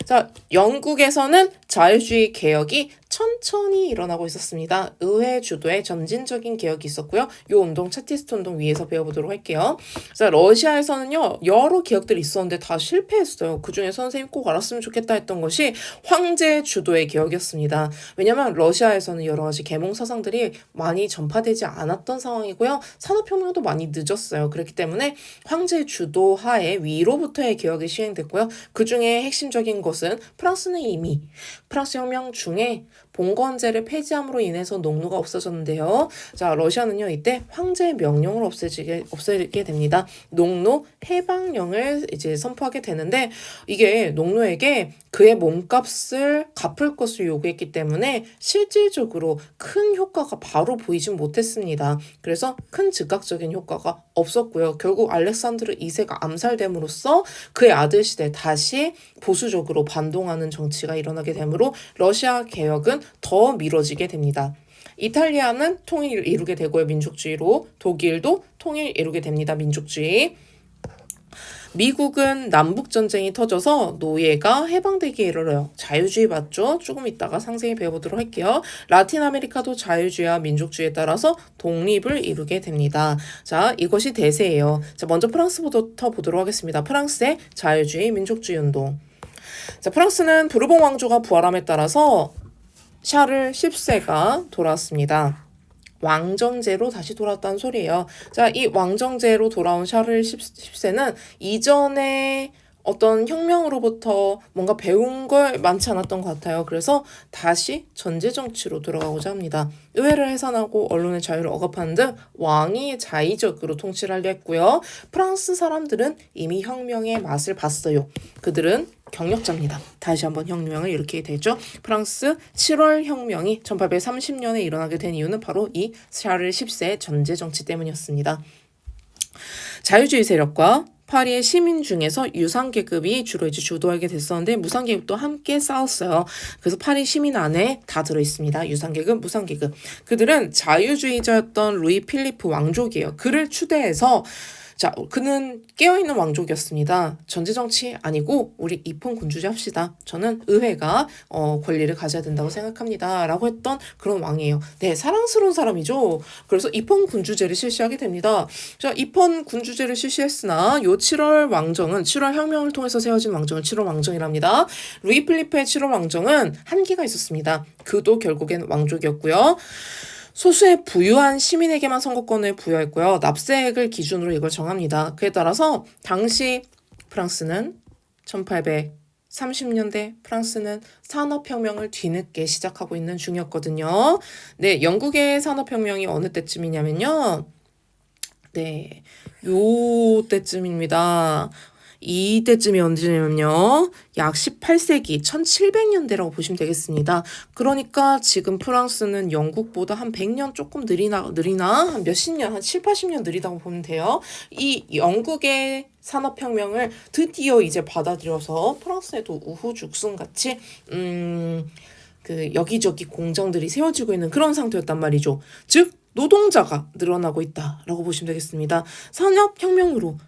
자, 영국에서는 자유주의 개혁이 천천히 일어나고 있었습니다. 의회 주도의 점진적인 개혁이 있었고요. 이 운동 차티스트 운동 위에서 배워보도록 할게요. 자, 러시아에서는요. 여러 개혁들이 있었는데 다 실패했어요. 그중에 선생님 꼭 알았으면 좋겠다 했던 것이 황제 주도의 개혁이었습니다. 왜냐면 러시아에서는 여러 가지 계몽 사상들이 많이 전파되지 않았던 상황이고요. 산업혁명도 많이 늦었어요. 그렇기 때문에 황제 주도 하에 위로부터의 개혁이 시행됐고요. 그중에 핵심적인 것은 프랑스는 이미 프랑스 혁명 중에 봉건제를 폐지함으로 인해서 농노가 없어졌는데요. 자, 러시아는요, 이때 황제의 명령을 없애게 됩니다. 농노 해방령을 이제 선포하게 되는데, 이게 농노에게 그의 몸값을 갚을 것을 요구했기 때문에 실질적으로 큰 효과가 바로 보이진 못했습니다. 그래서 큰 즉각적인 효과가 없었고요. 결국 알렉산드르 2세가 암살됨으로써 그의 아들 시대 다시 보수적으로 반동하는 정치가 일어나게 되므로 러시아 개혁은 더 미뤄지게 됩니다. 이탈리아는 통일을 이루게 되고요. 민족주의로. 독일도 통일을 이루게 됩니다. 민족주의. 미국은 남북전쟁이 터져서 노예가 해방되기에 이르러요. 자유주의 맞죠? 조금 이따가 상세히 배워보도록 할게요. 라틴 아메리카도 자유주의와 민족주의에 따라서 독립을 이루게 됩니다. 자, 이것이 대세예요. 자, 먼저 프랑스부터 보도록 하겠습니다. 프랑스의 자유주의, 민족주의 운동. 자, 프랑스는 부르봉 왕조가 부활함에 따라서 샤를 10세가 돌아왔습니다. 왕정제로 다시 돌아왔다는 소리예요. 자, 이 왕정제로 돌아온 샤를 10세는 이전에 어떤 혁명으로부터 뭔가 배운 걸 많지 않았던 것 같아요. 그래서 다시 전제 정치로 돌아가고자 합니다. 의회를 해산하고 언론의 자유를 억압하는 등 왕이 자의적으로 통치를 하려 했고요. 프랑스 사람들은 이미 혁명의 맛을 봤어요. 그들은 경력자입니다. 다시 한번 혁명을 일으키게 되죠. 프랑스 7월 혁명이 1830년에 일어나게 된 이유는 바로 이 샤를 10세 전제 정치 때문이었습니다. 자유주의 세력과 파리의 시민 중에서 유상계급이 주로 이제 주도하게 됐었는데 무상계급도 함께 싸웠어요. 그래서 파리 시민 안에 다 들어있습니다. 유상계급, 무상계급. 그들은 자유주의자였던 루이 필리프 왕족이에요. 그를 추대해서 자, 그는 깨어있는 왕족이었습니다. 전제정치 아니고 우리 입헌 군주제 합시다. 저는 의회가 권리를 가져야 된다고 생각합니다. 라고 했던 그런 왕이에요. 네, 사랑스러운 사람이죠. 그래서 입헌 군주제를 실시하게 됩니다. 자, 입헌 군주제를 실시했으나 요 7월 왕정은 7월 혁명을 통해서 세워진 왕정을 7월 왕정이랍니다. 루이 필리프의 7월 왕정은 한계가 있었습니다. 그도 결국엔 왕족이었고요. 소수의 부유한 시민에게만 선거권을 부여했고요. 납세액을 기준으로 이걸 정합니다. 그에 따라서 당시 프랑스는 1830년대 프랑스는 산업혁명을 뒤늦게 시작하고 있는 중이었거든요. 네, 영국의 산업혁명이 어느 때쯤이냐면요. 네, 요 때쯤입니다. 이때쯤이 언제냐면요. 약 18세기 1700년대라고 보시면 되겠습니다. 그러니까 지금 프랑스는 영국보다 한 100년 조금 느리나 한 몇십 년, 한 7, 80년 느리다고 보면 돼요. 이 영국의 산업혁명을 드디어 이제 받아들여서 프랑스에도 우후죽순같이 그 여기저기 공장들이 세워지고 있는 그런 상태였단 말이죠. 즉 노동자가 늘어나고 있다라고 보시면 되겠습니다. 산업혁명으로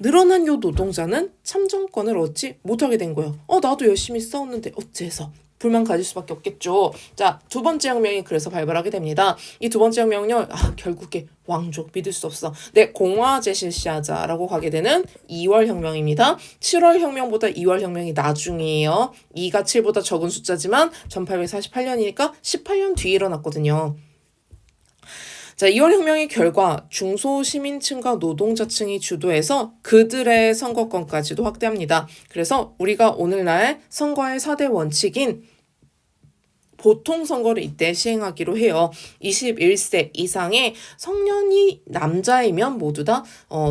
늘어난 요 노동자는 참정권을 얻지 못하게 된 거예요. 나도 열심히 싸웠는데 어째서? 불만 가질 수밖에 없겠죠. 자, 두 번째 혁명이 그래서 발발하게 됩니다. 이 두 번째 혁명은요, 결국에 왕족 믿을 수 없어. 네, 공화제 실시하자라고 가게 되는 2월 혁명입니다. 7월 혁명보다 2월 혁명이 나중이에요. 2가 7보다 적은 숫자지만 1848년이니까 18년 뒤에 일어났거든요. 자, 2월 혁명의 결과 중소시민층과 노동자층이 주도해서 그들의 선거권까지도 확대합니다. 그래서 우리가 오늘날 선거의 4대 원칙인 보통선거를 이때 시행하기로 해요. 21세 이상의 성년이 남자이면 모두 다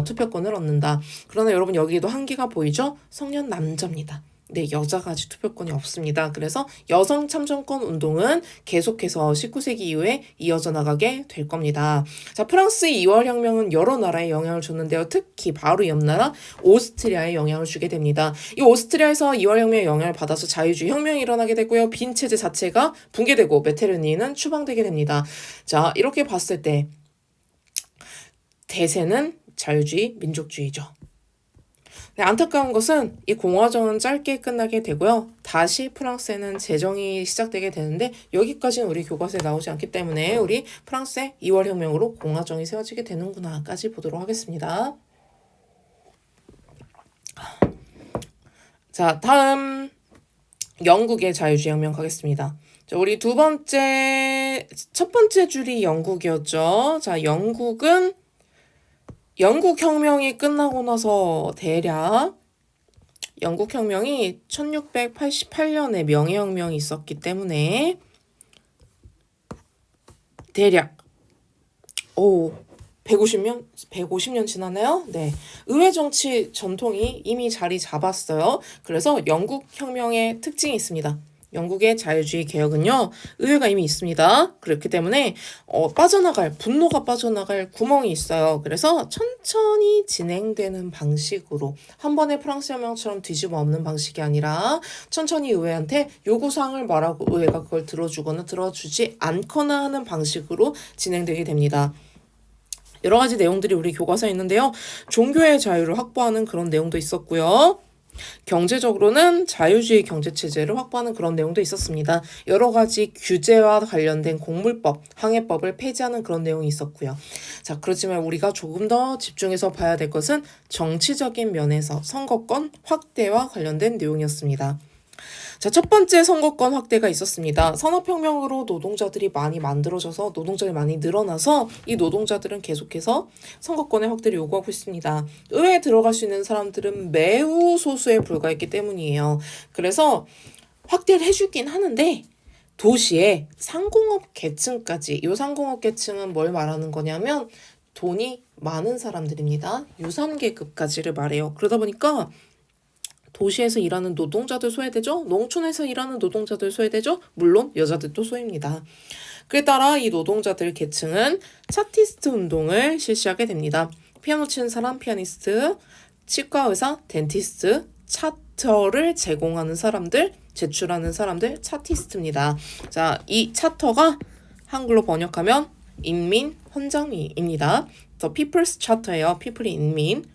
투표권을 얻는다. 그러나 여러분 여기도 한계가 보이죠? 성년 남자입니다. 네, 여자가 아직 투표권이 없습니다. 그래서 여성 참정권 운동은 계속해서 19세기 이후에 이어져 나가게 될 겁니다. 자, 프랑스의 2월 혁명은 여러 나라에 영향을 줬는데요. 특히 바로 옆 나라 오스트리아에 영향을 주게 됩니다. 이 오스트리아에서 2월 혁명의 영향을 받아서 자유주의 혁명이 일어나게 되고요. 빈 체제 자체가 붕괴되고 메테르니는 추방되게 됩니다. 자, 이렇게 봤을 때 대세는 자유주의, 민족주의죠. 네, 안타까운 것은 이 공화정은 짧게 끝나게 되고요. 다시 프랑스에는 재정이 시작되게 되는데 여기까지는 우리 교과서에 나오지 않기 때문에 우리 프랑스의 2월 혁명으로 공화정이 세워지게 되는구나까지 보도록 하겠습니다. 자, 다음 영국의 자유주의 혁명 가겠습니다. 자, 우리 첫 번째 줄이 영국이었죠. 자, 영국은 영국 혁명이 끝나고 나서 대략 영국 혁명이 1688년에 명예혁명이 있었기 때문에 대략 150년 지났나요? 네. 의회 정치 전통이 이미 자리 잡았어요. 그래서 영국 혁명의 특징이 있습니다. 영국의 자유주의 개혁은요, 의회가 이미 있습니다. 그렇기 때문에 분노가 빠져나갈 구멍이 있어요. 그래서 천천히 진행되는 방식으로 한 번에 프랑스 혁명처럼 뒤집어 엎는 방식이 아니라 천천히 의회한테 요구사항을 말하고 의회가 그걸 들어주거나 들어주지 않거나 하는 방식으로 진행되게 됩니다. 여러 가지 내용들이 우리 교과서에 있는데요. 종교의 자유를 확보하는 그런 내용도 있었고요. 경제적으로는 자유주의 경제체제를 확보하는 그런 내용도 있었습니다. 여러 가지 규제와 관련된 공물법, 항해법을 폐지하는 그런 내용이 있었고요. 자, 그렇지만 우리가 조금 더 집중해서 봐야 될 것은 정치적인 면에서 선거권 확대와 관련된 내용이었습니다. 자, 첫 번째 선거권 확대가 있었습니다. 산업혁명으로 노동자들이 많이 만들어져서 노동자들이 많이 늘어나서 이 노동자들은 계속해서 선거권의 확대를 요구하고 있습니다. 의회에 들어갈 수 있는 사람들은 매우 소수에 불과했기 때문이에요. 그래서 확대를 해주긴 하는데 도시의 상공업 계층까지, 이 상공업 계층은 뭘 말하는 거냐면 돈이 많은 사람들입니다. 유산계급까지를 말해요. 그러다 보니까 도시에서 일하는 노동자들 소외되죠? 농촌에서 일하는 노동자들 소외되죠? 물론 여자들도 소외입니다. 그에 따라 이 노동자들 계층은 차티스트 운동을 실시하게 됩니다. 피아노 치는 사람, 피아니스트, 치과 의사, 덴티스트, 차터를 제공하는 사람들, 제출하는 사람들, 차티스트입니다. 자, 이 차터가 한글로 번역하면 인민 헌장입니다. The People's Charter예요. people이 인민.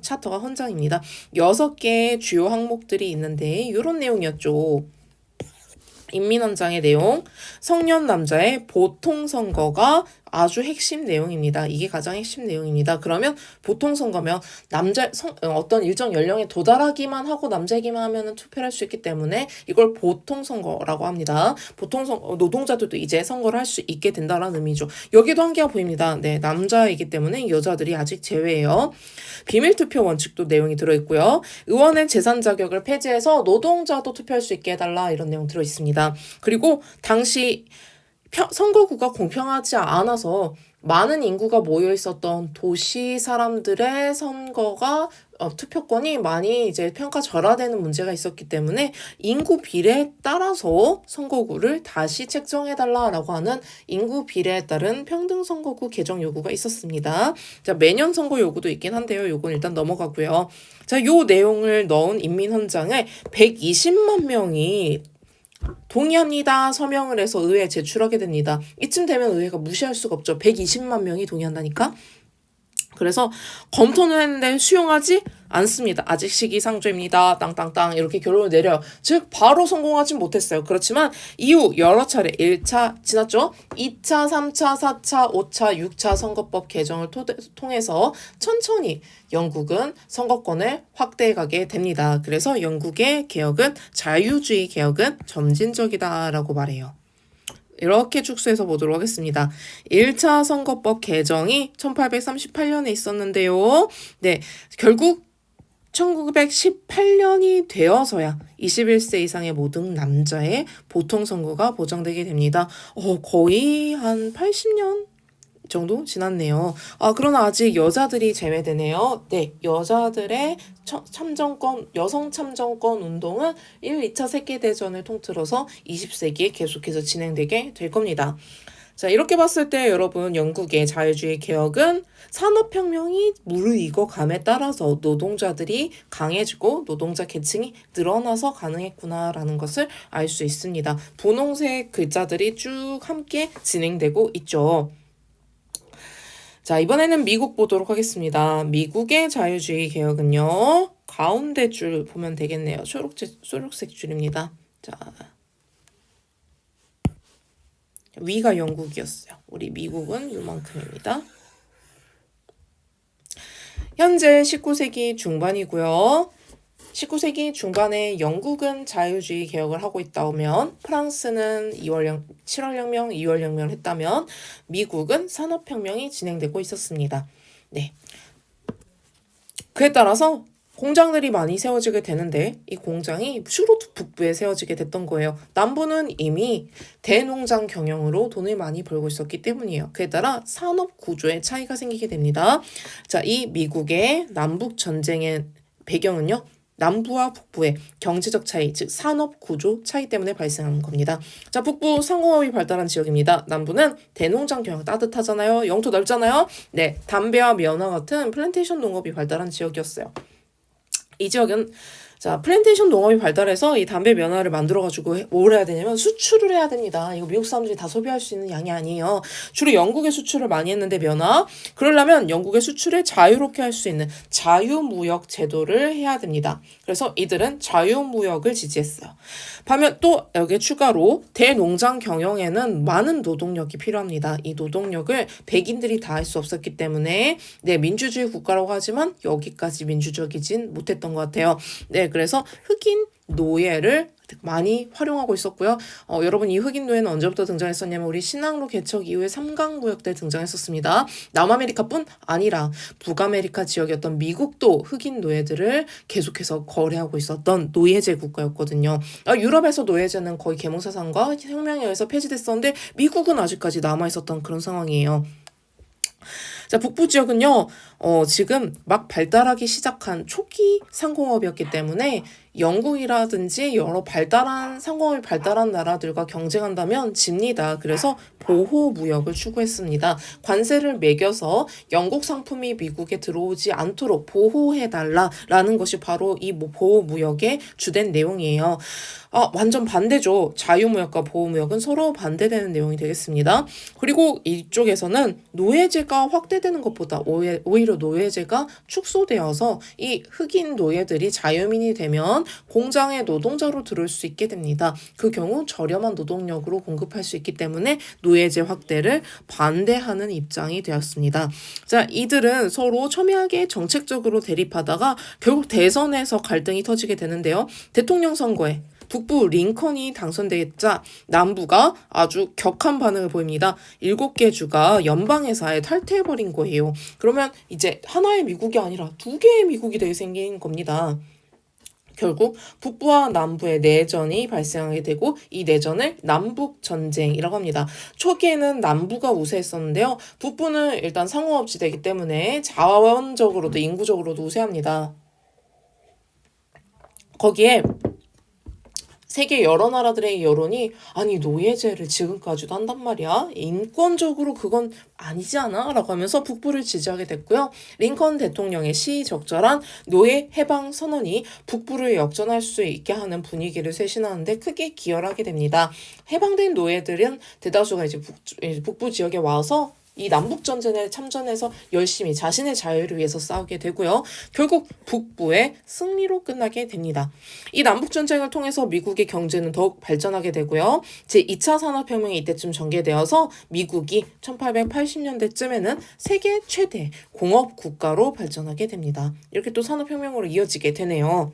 차터가 헌장입니다. 6개의 주요 항목들이 있는데 이런 내용이었죠. 인민헌장의 내용, 성년 남자의 보통선거가 아주 핵심 내용입니다. 이게 가장 핵심 내용입니다. 그러면 보통선거면 어떤 일정 연령에 도달하기만 하고 남자이기만 하면 투표를 할 수 있기 때문에 이걸 보통선거라고 합니다. 노동자들도 이제 선거를 할 수 있게 된다는 의미죠. 여기도 한계가 보입니다. 네, 남자이기 때문에 여자들이 아직 제외예요. 비밀투표 원칙도 내용이 들어있고요. 의원의 재산 자격을 폐지해서 노동자도 투표할 수 있게 해달라 이런 내용 들어있습니다. 그리고 당시 선거구가 공평하지 않아서 많은 인구가 모여 있었던 도시 사람들의 선거가 투표권이 많이 이제 평가절하되는 문제가 있었기 때문에 인구 비례에 따라서 선거구를 다시 책정해달라라고 하는 인구 비례에 따른 평등 선거구 개정 요구가 있었습니다. 자, 매년 선거 요구도 있긴 한데요. 요건 일단 넘어가고요. 자, 요 내용을 넣은 인민헌장을 120만 명이 동의합니다. 서명을 해서 의회에 제출하게 됩니다. 이쯤 되면 의회가 무시할 수가 없죠. 120만 명이 동의한다니까. 그래서 검토는 했는데 수용하지 않습니다. 아직 시기상조입니다. 땅땅땅 이렇게 결론을 내려요. 즉 바로 성공하진 못했어요. 그렇지만 이후 여러 차례 1차 지났죠. 2차, 3차, 4차, 5차, 6차 선거법 개정을 통해서 천천히 영국은 선거권을 확대해 가게 됩니다. 그래서 영국의 개혁은 자유주의 개혁은 점진적이다라고 말해요. 이렇게 축소해서 보도록 하겠습니다. 1차 선거법 개정이 1838년에 있었는데요. 네, 결국 1918년이 되어서야 21세 이상의 모든 남자의 보통 선거가 보장되게 됩니다. 거의 한 80년 정도 지났네요. 그러나 아직 여자들이 제외되네요. 네, 여자들의 참정권, 여성 참정권 운동은 1, 2차 세계대전을 통틀어서 20세기에 계속해서 진행되게 될 겁니다. 자, 이렇게 봤을 때 여러분 영국의 자유주의 개혁은 산업혁명이 무르익어감에 따라서 노동자들이 강해지고 노동자 계층이 늘어나서 가능했구나라는 것을 알 수 있습니다. 분홍색 글자들이 쭉 함께 진행되고 있죠. 자, 이번에는 미국 보도록 하겠습니다. 미국의 자유주의 개혁은요. 가운데 줄 보면 되겠네요. 초록색 줄입니다. 자, 위가 영국이었어요. 우리 미국은 이만큼입니다. 현재 19세기 중반이고요. 19세기 중반에 영국은 자유주의 개혁을 하고 있다면 프랑스는 7월 혁명, 2월 혁명을 했다면 미국은 산업혁명이 진행되고 있었습니다. 네. 그에 따라서 공장들이 많이 세워지게 되는데 이 공장이 주로 북부에 세워지게 됐던 거예요. 남부는 이미 대농장 경영으로 돈을 많이 벌고 있었기 때문이에요. 그에 따라 산업 구조의 차이가 생기게 됩니다. 자, 이 미국의 남북 전쟁의 배경은요. 남부와 북부의 경제적 차이, 즉 산업 구조 차이 때문에 발생하는 겁니다. 자, 북부 상공업이 발달한 지역입니다. 남부는 대농장 경영 따뜻하잖아요. 영토 넓잖아요. 네, 담배와 면화 같은 플랜테이션 농업이 발달한 지역이었어요. 이 지역은 자, 플랜테이션 농업이 발달해서 이 담배 면화를 만들어가지고 뭘 해야 되냐면 수출을 해야 됩니다. 이거 미국 사람들이 다 소비할 수 있는 양이 아니에요. 주로 영국에 수출을 많이 했는데 면화. 그러려면 영국의 수출을 자유롭게 할 수 있는 자유무역 제도를 해야 됩니다. 그래서 이들은 자유무역을 지지했어요. 반면 또 여기에 추가로 대농장 경영에는 많은 노동력이 필요합니다. 이 노동력을 백인들이 다 할 수 없었기 때문에 네, 민주주의 국가라고 하지만 여기까지 민주적이진 못했던 것 같아요. 네, 그래서 흑인 노예를 많이 활용하고 있었고요. 여러분 이 흑인 노예는 언제부터 등장했었냐면 우리 신항로 개척 이후에 3강구역 때 등장했었습니다. 남아메리카뿐 아니라 북아메리카 지역이었던 미국도 흑인 노예들을 계속해서 거래하고 있었던 노예제 국가였거든요. 유럽에서 노예제는 거의 계몽사상과 혁명에 의해서 폐지됐었는데 미국은 아직까지 남아있었던 그런 상황이에요. 자, 북부 지역은요, 지금 막 발달하기 시작한 초기 상공업이었기 때문에 영국이라든지 여러 상공업이 발달한 나라들과 경쟁한다면 집니다. 그래서 보호무역을 추구했습니다. 관세를 매겨서 영국 상품이 미국에 들어오지 않도록 보호해달라라는 것이 바로 이 보호무역의 주된 내용이에요. 완전 반대죠. 자유무역과 보호무역은 서로 반대되는 내용이 되겠습니다. 그리고 이쪽에서는 노예제가 확대되는 것보다 오히려 노예제가 축소되어서 이 흑인 노예들이 자유민이 되면 공장의 노동자로 들어올 수 있게 됩니다. 그 경우 저렴한 노동력으로 공급할 수 있기 때문에 노예제 확대를 반대하는 입장이 되었습니다. 자, 이들은 서로 첨예하게 정책적으로 대립하다가 결국 대선에서 갈등이 터지게 되는데요. 대통령 선거에 북부 링컨이 당선되자 남부가 아주 격한 반응을 보입니다. 7개 주가 연방의사에 탈퇴해버린 거예요. 그러면 이제 하나의 미국이 아니라 2개의 미국이 되게 생긴 겁니다. 결국 북부와 남부의 내전이 발생하게 되고 이 내전을 남북전쟁이라고 합니다. 초기에는 남부가 우세했었는데요. 북부는 일단 상공업지대이기 때문에 자원적으로도 인구적으로도 우세합니다. 거기에 세계 여러 나라들의 여론이 아니 노예제를 지금까지도 한단 말이야? 인권적으로 그건 아니지 않아? 라고 하면서 북부를 지지하게 됐고요. 링컨 대통령의 시의적절한 노예 해방 선언이 북부를 역전할 수 있게 하는 분위기를 쇄신하는데 크게 기여하게 됩니다. 해방된 노예들은 대다수가 이제 북부 지역에 와서 이 남북전쟁에 참전해서 열심히 자신의 자유를 위해서 싸우게 되고요. 결국 북부의 승리로 끝나게 됩니다. 이 남북전쟁을 통해서 미국의 경제는 더욱 발전하게 되고요. 제2차 산업혁명이 이때쯤 전개되어서 미국이 1880년대쯤에는 세계 최대 공업 국가로 발전하게 됩니다. 이렇게 또 산업혁명으로 이어지게 되네요.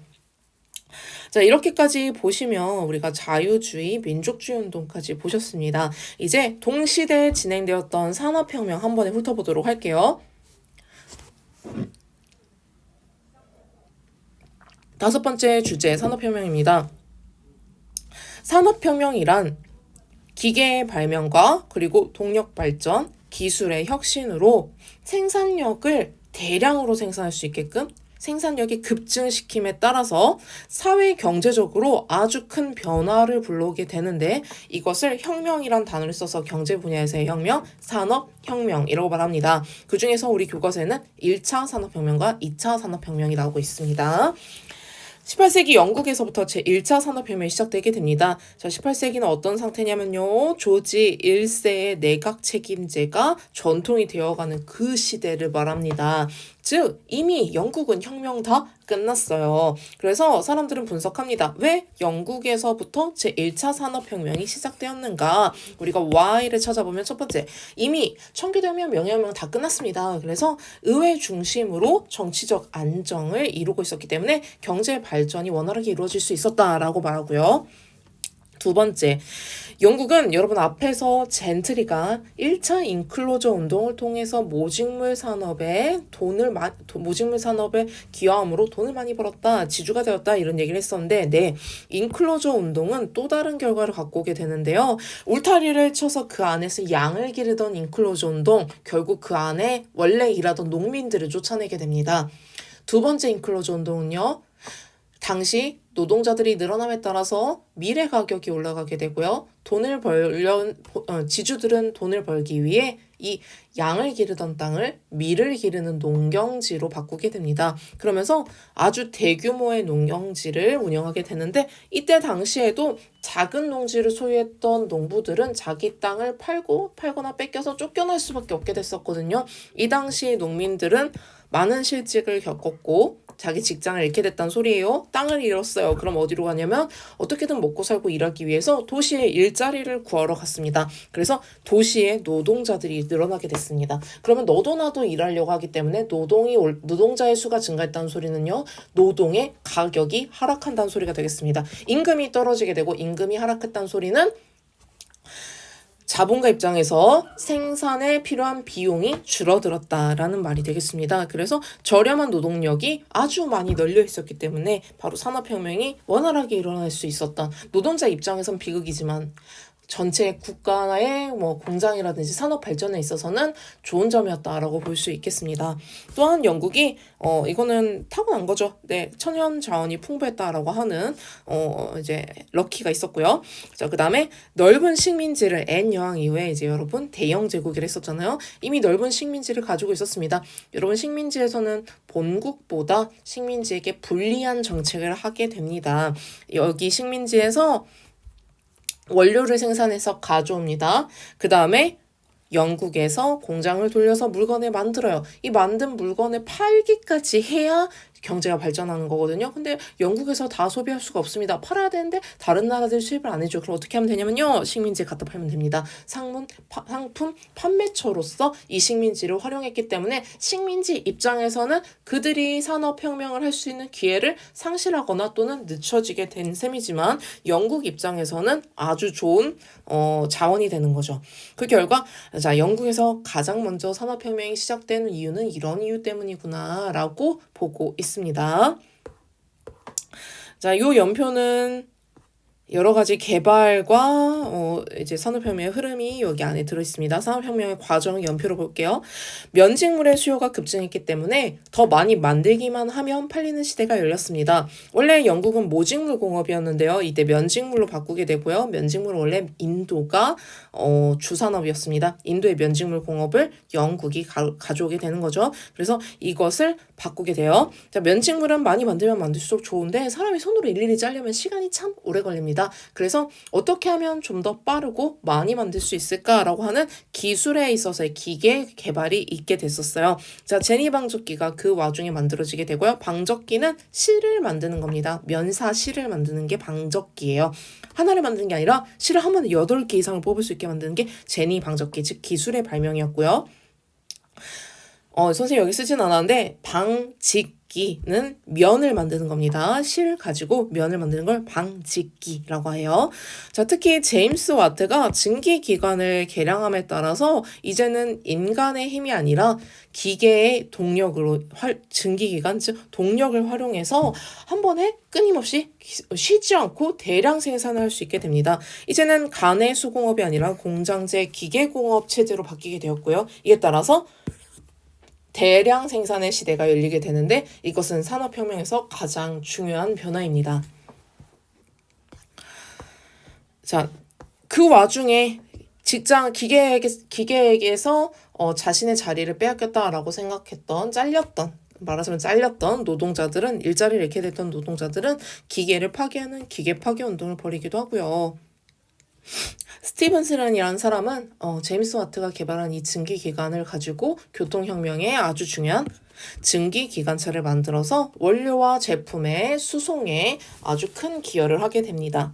자, 이렇게까지 보시면 우리가 자유주의, 민족주의 운동까지 보셨습니다. 이제 동시대에 진행되었던 산업혁명 한 번에 훑어보도록 할게요. 다섯 번째 주제, 산업혁명입니다. 산업혁명이란 기계의 발명과 그리고 동력 발전, 기술의 혁신으로 생산력을 대량으로 생산할 수 있게끔 생산력이 급증시킴에 따라서 사회 경제적으로 아주 큰 변화를 불러오게 되는데 이것을 혁명이란 단어를 써서 경제 분야에서의 혁명, 산업혁명이라고 말합니다. 그 중에서 우리 교과서에는 1차 산업혁명과 2차 산업혁명이 나오고 있습니다. 18세기 영국에서부터 제1차 산업혁명이 시작되게 됩니다. 자, 18세기는 어떤 상태냐면요. 조지 1세의 내각 책임제가 전통이 되어가는 그 시대를 말합니다. 즉 이미 영국은 혁명 다 끝났어요. 그래서 사람들은 분석합니다. 왜 영국에서부터 제1차 산업혁명이 시작되었는가? 우리가 Why를 찾아보면 첫 번째, 이미 청교도혁명, 명예혁명 다 끝났습니다. 그래서 의회 중심으로 정치적 안정을 이루고 있었기 때문에 경제 발전이 원활하게 이루어질 수 있었다라고 말하고요. 두 번째, 영국은 여러분 앞에서 젠트리가 1차 인클로저 운동을 통해서 모직물 산업에 기여함으로 돈을 많이 벌었다, 지주가 되었다 이런 얘기를 했었는데 네, 인클로저 운동은 또 다른 결과를 갖고 오게 되는데요. 울타리를 쳐서 그 안에서 양을 기르던 인클로저 운동, 결국 그 안에 원래 일하던 농민들을 쫓아내게 됩니다. 두 번째 인클로저 운동은요. 당시 노동자들이 늘어남에 따라서 밀의 가격이 올라가게 되고요. 지주들은 돈을 벌기 위해 이 양을 기르던 땅을 밀을 기르는 농경지로 바꾸게 됩니다. 그러면서 아주 대규모의 농경지를 운영하게 되는데 이때 당시에도 작은 농지를 소유했던 농부들은 자기 땅을 팔거나 뺏겨서 쫓겨날 수밖에 없게 됐었거든요. 이 당시 농민들은 많은 실직을 겪었고 자기 직장을 잃게 됐다는 소리예요. 땅을 잃었어요. 그럼 어디로 가냐면 어떻게든 먹고 살고 일하기 위해서 도시에 일자리를 구하러 갔습니다. 그래서 도시에 노동자들이 늘어나게 됐습니다. 그러면 너도 나도 일하려고 하기 때문에 노동자의 수가 증가했다는 소리는요. 노동의 가격이 하락한다는 소리가 되겠습니다. 임금이 떨어지게 되고 임금이 하락했다는 소리는 자본가 입장에서 생산에 필요한 비용이 줄어들었다라는 말이 되겠습니다. 그래서 저렴한 노동력이 아주 많이 널려 있었기 때문에 바로 산업혁명이 원활하게 일어날 수 있었다. 노동자 입장에선 비극이지만 전체 국가의 공장이라든지 산업 발전에 있어서는 좋은 점이었다라고 볼 수 있겠습니다. 또한 영국이 이거는 타고난 거죠. 네, 천연 자원이 풍부했다라고 하는 이제 럭키가 있었고요. 자, 그다음에 넓은 식민지를 N여왕 이후에 이제 여러분 대영 제국을 했었잖아요. 이미 넓은 식민지를 가지고 있었습니다. 여러분 식민지에서는 본국보다 식민지에게 불리한 정책을 하게 됩니다. 여기 식민지에서 원료를 생산해서 가져옵니다. 그 다음에 영국에서 공장을 돌려서 물건을 만들어요. 이 만든 물건을 팔기까지 해야 경제가 발전하는 거거든요. 근데 영국에서 다 소비할 수가 없습니다. 팔아야 되는데 다른 나라들 수입을 안 해줘. 그럼 어떻게 하면 되냐면요. 식민지에 갖다 팔면 됩니다. 상품 판매처로서 이 식민지를 활용했기 때문에 식민지 입장에서는 그들이 산업혁명을 할 수 있는 기회를 상실하거나 또는 늦춰지게 된 셈이지만 영국 입장에서는 아주 좋은 자원이 되는 거죠. 그 결과 자, 영국에서 가장 먼저 산업혁명이 시작되는 이유는 이런 이유 때문이구나 라고 보고 있습니다. 자, 요 연표는 여러 가지 개발과 이제 산업혁명의 흐름이 여기 안에 들어있습니다. 산업혁명의 과정 연표로 볼게요. 면직물의 수요가 급증했기 때문에 더 많이 만들기만 하면 팔리는 시대가 열렸습니다. 원래 영국은 모직물 공업이었는데요. 이때 면직물로 바꾸게 되고요. 면직물은 원래 인도가 주산업이었습니다. 인도의 면직물 공업을 영국이 가져오게 되는 거죠. 그래서 이것을 바꾸게 돼요. 자, 면직물은 많이 만들면 만들수록 좋은데 사람이 손으로 일일이 자르면 시간이 참 오래 걸립니다. 됩니다. 그래서 어떻게 하면 좀 더 빠르고 많이 만들 수 있을까라고 하는 기술에 있어서의 기계 개발이 있게 됐었어요. 자, 제니 방적기가 그 와중에 만들어지게 되고요. 방적기는 실을 만드는 겁니다. 면사 실을 만드는 게 방적기예요. 하나를 만드는 게 아니라 실을 한 번에 8개 이상을 뽑을 수 있게 만드는 게 제니 방적기, 즉 기술의 발명이었고요. 선생님 여기 쓰진 않았는데 방직기는 면을 만드는 겁니다. 실 가지고 면을 만드는 걸 방직기라고 해요. 자, 특히 제임스 와트가 증기기관을 개량함에 따라서 이제는 인간의 힘이 아니라 기계의 동력으로 증기기관, 즉 동력을 활용해서 한 번에 끊임없이 쉬지 않고 대량 생산을 할 수 있게 됩니다. 이제는 간의 수공업이 아니라 공장제 기계공업 체제로 바뀌게 되었고요. 이에 따라서 대량 생산의 시대가 열리게 되는데 이것은 산업혁명에서 가장 중요한 변화입니다. 자, 그 와중에 직장 기계에게서 자신의 자리를 빼앗겼다라고 생각했던 잘렸던 노동자들은 일자리를 잃게 됐던 노동자들은 기계를 파괴하는 기계 파괴 운동을 벌이기도 하고요. 스티븐슨이라는 사람은 제임스 와트가 개발한 이 증기기관을 가지고 교통혁명에 아주 중요한 증기기관차를 만들어서 원료와 제품의 수송에 아주 큰 기여를 하게 됩니다.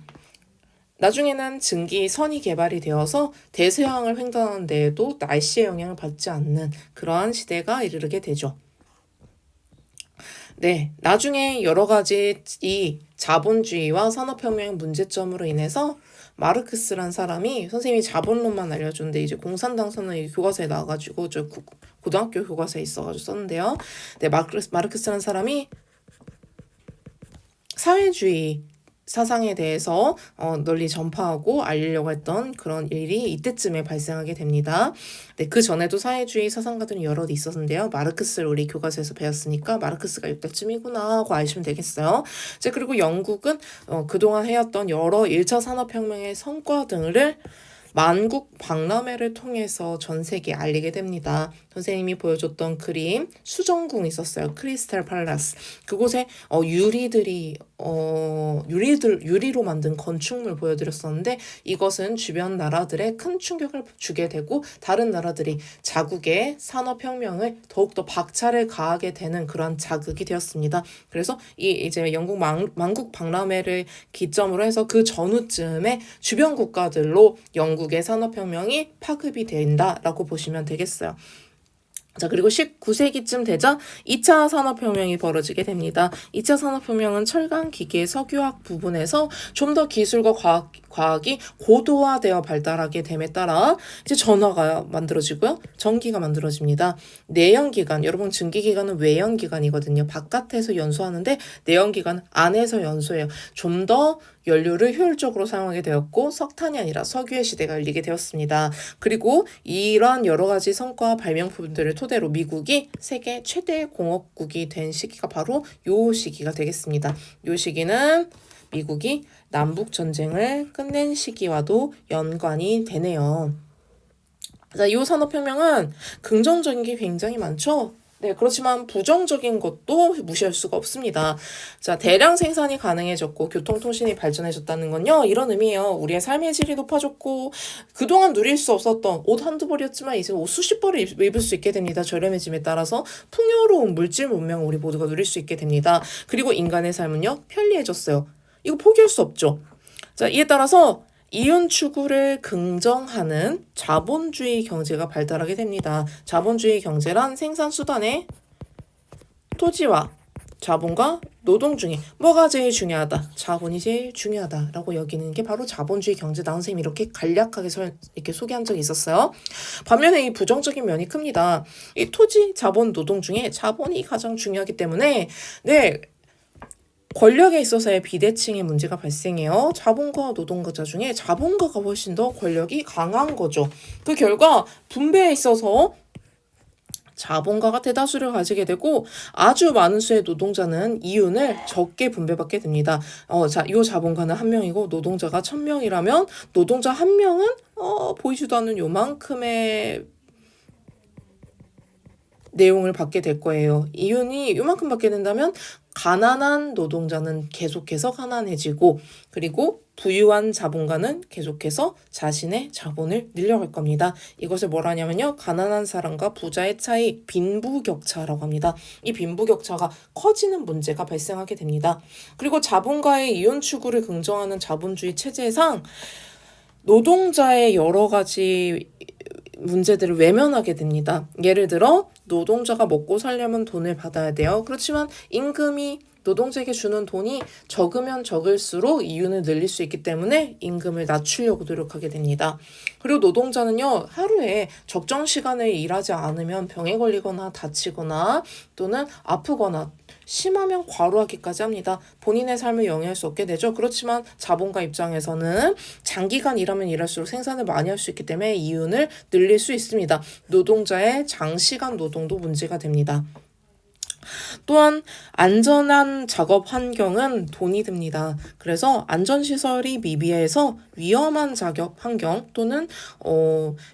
나중에는 증기선이 개발이 되어서 대서양을 횡단하는 데에도 날씨의 영향을 받지 않는 그러한 시대가 이르게 되죠. 네, 나중에 여러 가지 이 자본주의와 산업혁명의 문제점으로 인해서 마르크스란 사람이 선생님이 자본론만 알려주는데 이제 공산당선언 교과서에 나와가지고 저 고등학교 교과서에 있어가지고 썼는데요. 네, 마르크스란 사람이 사회주의 사상에 대해서 널리 전파하고 알리려고 했던 그런 일이 이때쯤에 발생하게 됩니다. 네, 그 전에도 사회주의 사상가들이 여럿 있었는데요. 마르크스를 우리 교과서에서 배웠으니까 마르크스가 이때쯤이구나 하고 아시면 되겠어요. 이제 그리고 영국은 그동안 해왔던 여러 1차 산업혁명의 성과 등을 만국 박람회를 통해서 전 세계에 알리게 됩니다. 선생님이 보여줬던 그림 수정궁이 있었어요. 크리스탈 팔라스. 그곳에 유리로 만든 건축물 보여드렸었는데 이것은 주변 나라들의 큰 충격을 주게 되고 다른 나라들이 자국의 산업혁명을 더욱더 박차를 가하게 되는 그런 자극이 되었습니다. 그래서 이제 영국 만국 박람회를 기점으로 해서 그 전후쯤에 주변 국가들로 영국의 산업혁명이 파급이 된다라고 보시면 되겠어요. 자, 그리고 19세기쯤 되자 2차 산업혁명이 벌어지게 됩니다. 2차 산업혁명은 철강, 기계, 석유학 부분에서 좀 더 기술과 과학이 고도화되어 발달하게 됨에 따라 이제 전화가 만들어지고요. 전기가 만들어집니다. 내연기관, 여러분 증기기관은 외연기관이거든요. 바깥에서 연소하는데 내연기관은 안에서 연소해요. 좀 더 연료를 효율적으로 사용하게 되었고 석탄이 아니라 석유의 시대가 열리게 되었습니다. 그리고 이러한 여러 가지 성과 발명품들을 토대로 미국이 세계 최대 공업국이 된 시기가 바로 요 시기가 되겠습니다. 요 시기는 미국이 남북전쟁을 끝낸 시기와도 연관이 되네요. 자, 이 산업혁명은 긍정적인 게 굉장히 많죠. 네, 그렇지만 부정적인 것도 무시할 수가 없습니다. 자, 대량 생산이 가능해졌고 교통통신이 발전해졌다는 건요. 이런 의미예요. 우리의 삶의 질이 높아졌고 그동안 누릴 수 없었던 옷 한두 벌이었지만 이제 옷 수십 벌을 입을 수 있게 됩니다. 저렴해짐에 따라서 풍요로운 물질 문명을 우리 모두가 누릴 수 있게 됩니다. 그리고 인간의 삶은요. 편리해졌어요. 이거 포기할 수 없죠. 자, 이에 따라서 이윤 추구를 긍정하는 자본주의 경제가 발달하게 됩니다. 자본주의 경제란 생산수단의 토지와 자본과 노동 중에 뭐가 제일 중요하다? 자본이 제일 중요하다라고 여기는 게 바로 자본주의 경제다. 선생님이 이렇게 간략하게 이렇게 소개한 적이 있었어요. 반면에 이 부정적인 면이 큽니다. 이 토지, 자본, 노동 중에 자본이 가장 중요하기 때문에 권력에 있어서의 비대칭의 문제가 발생해요. 자본가 노동자 중에 자본가가 훨씬 더 권력이 강한 거죠. 그 결과 분배에 있어서 자본가가 대다수를 가지게 되고 아주 많은 수의 노동자는 이윤을 적게 분배받게 됩니다. 이 자본가는 1명이고 노동자가 1000명이라면 노동자 1명은 보이지도 않는 요만큼의 내용을 받게 될 거예요. 이윤이 요만큼 받게 된다면 가난한 노동자는 계속해서 가난해지고 그리고 부유한 자본가는 계속해서 자신의 자본을 늘려갈 겁니다. 이것을 뭐라 하냐면요. 가난한 사람과 부자의 차이, 빈부격차라고 합니다. 이 빈부격차가 커지는 문제가 발생하게 됩니다. 그리고 자본가의 이윤 추구를 긍정하는 자본주의 체제상 노동자의 여러 가지 문제들을 외면하게 됩니다. 예를 들어 노동자가 먹고 살려면 돈을 받아야 돼요. 그렇지만 임금이 노동자에게 주는 돈이 적으면 적을수록 이윤을 늘릴 수 있기 때문에 임금을 낮추려고 노력하게 됩니다. 그리고 노동자는요, 하루에 적정 시간을 일하지 않으면 병에 걸리거나 다치거나 또는 아프거나 심하면 과로하기까지 합니다. 본인의 삶을 영위할 수 없게 되죠. 그렇지만 자본가 입장에서는 장기간 일하면 일할수록 생산을 많이 할 수 있기 때문에 이윤을 늘릴 수 있습니다. 노동자의 장시간 노동도 문제가 됩니다. 또한 안전한 작업 환경은 돈이 듭니다. 그래서 안전시설이 미비해서 위험한 작업 환경 또는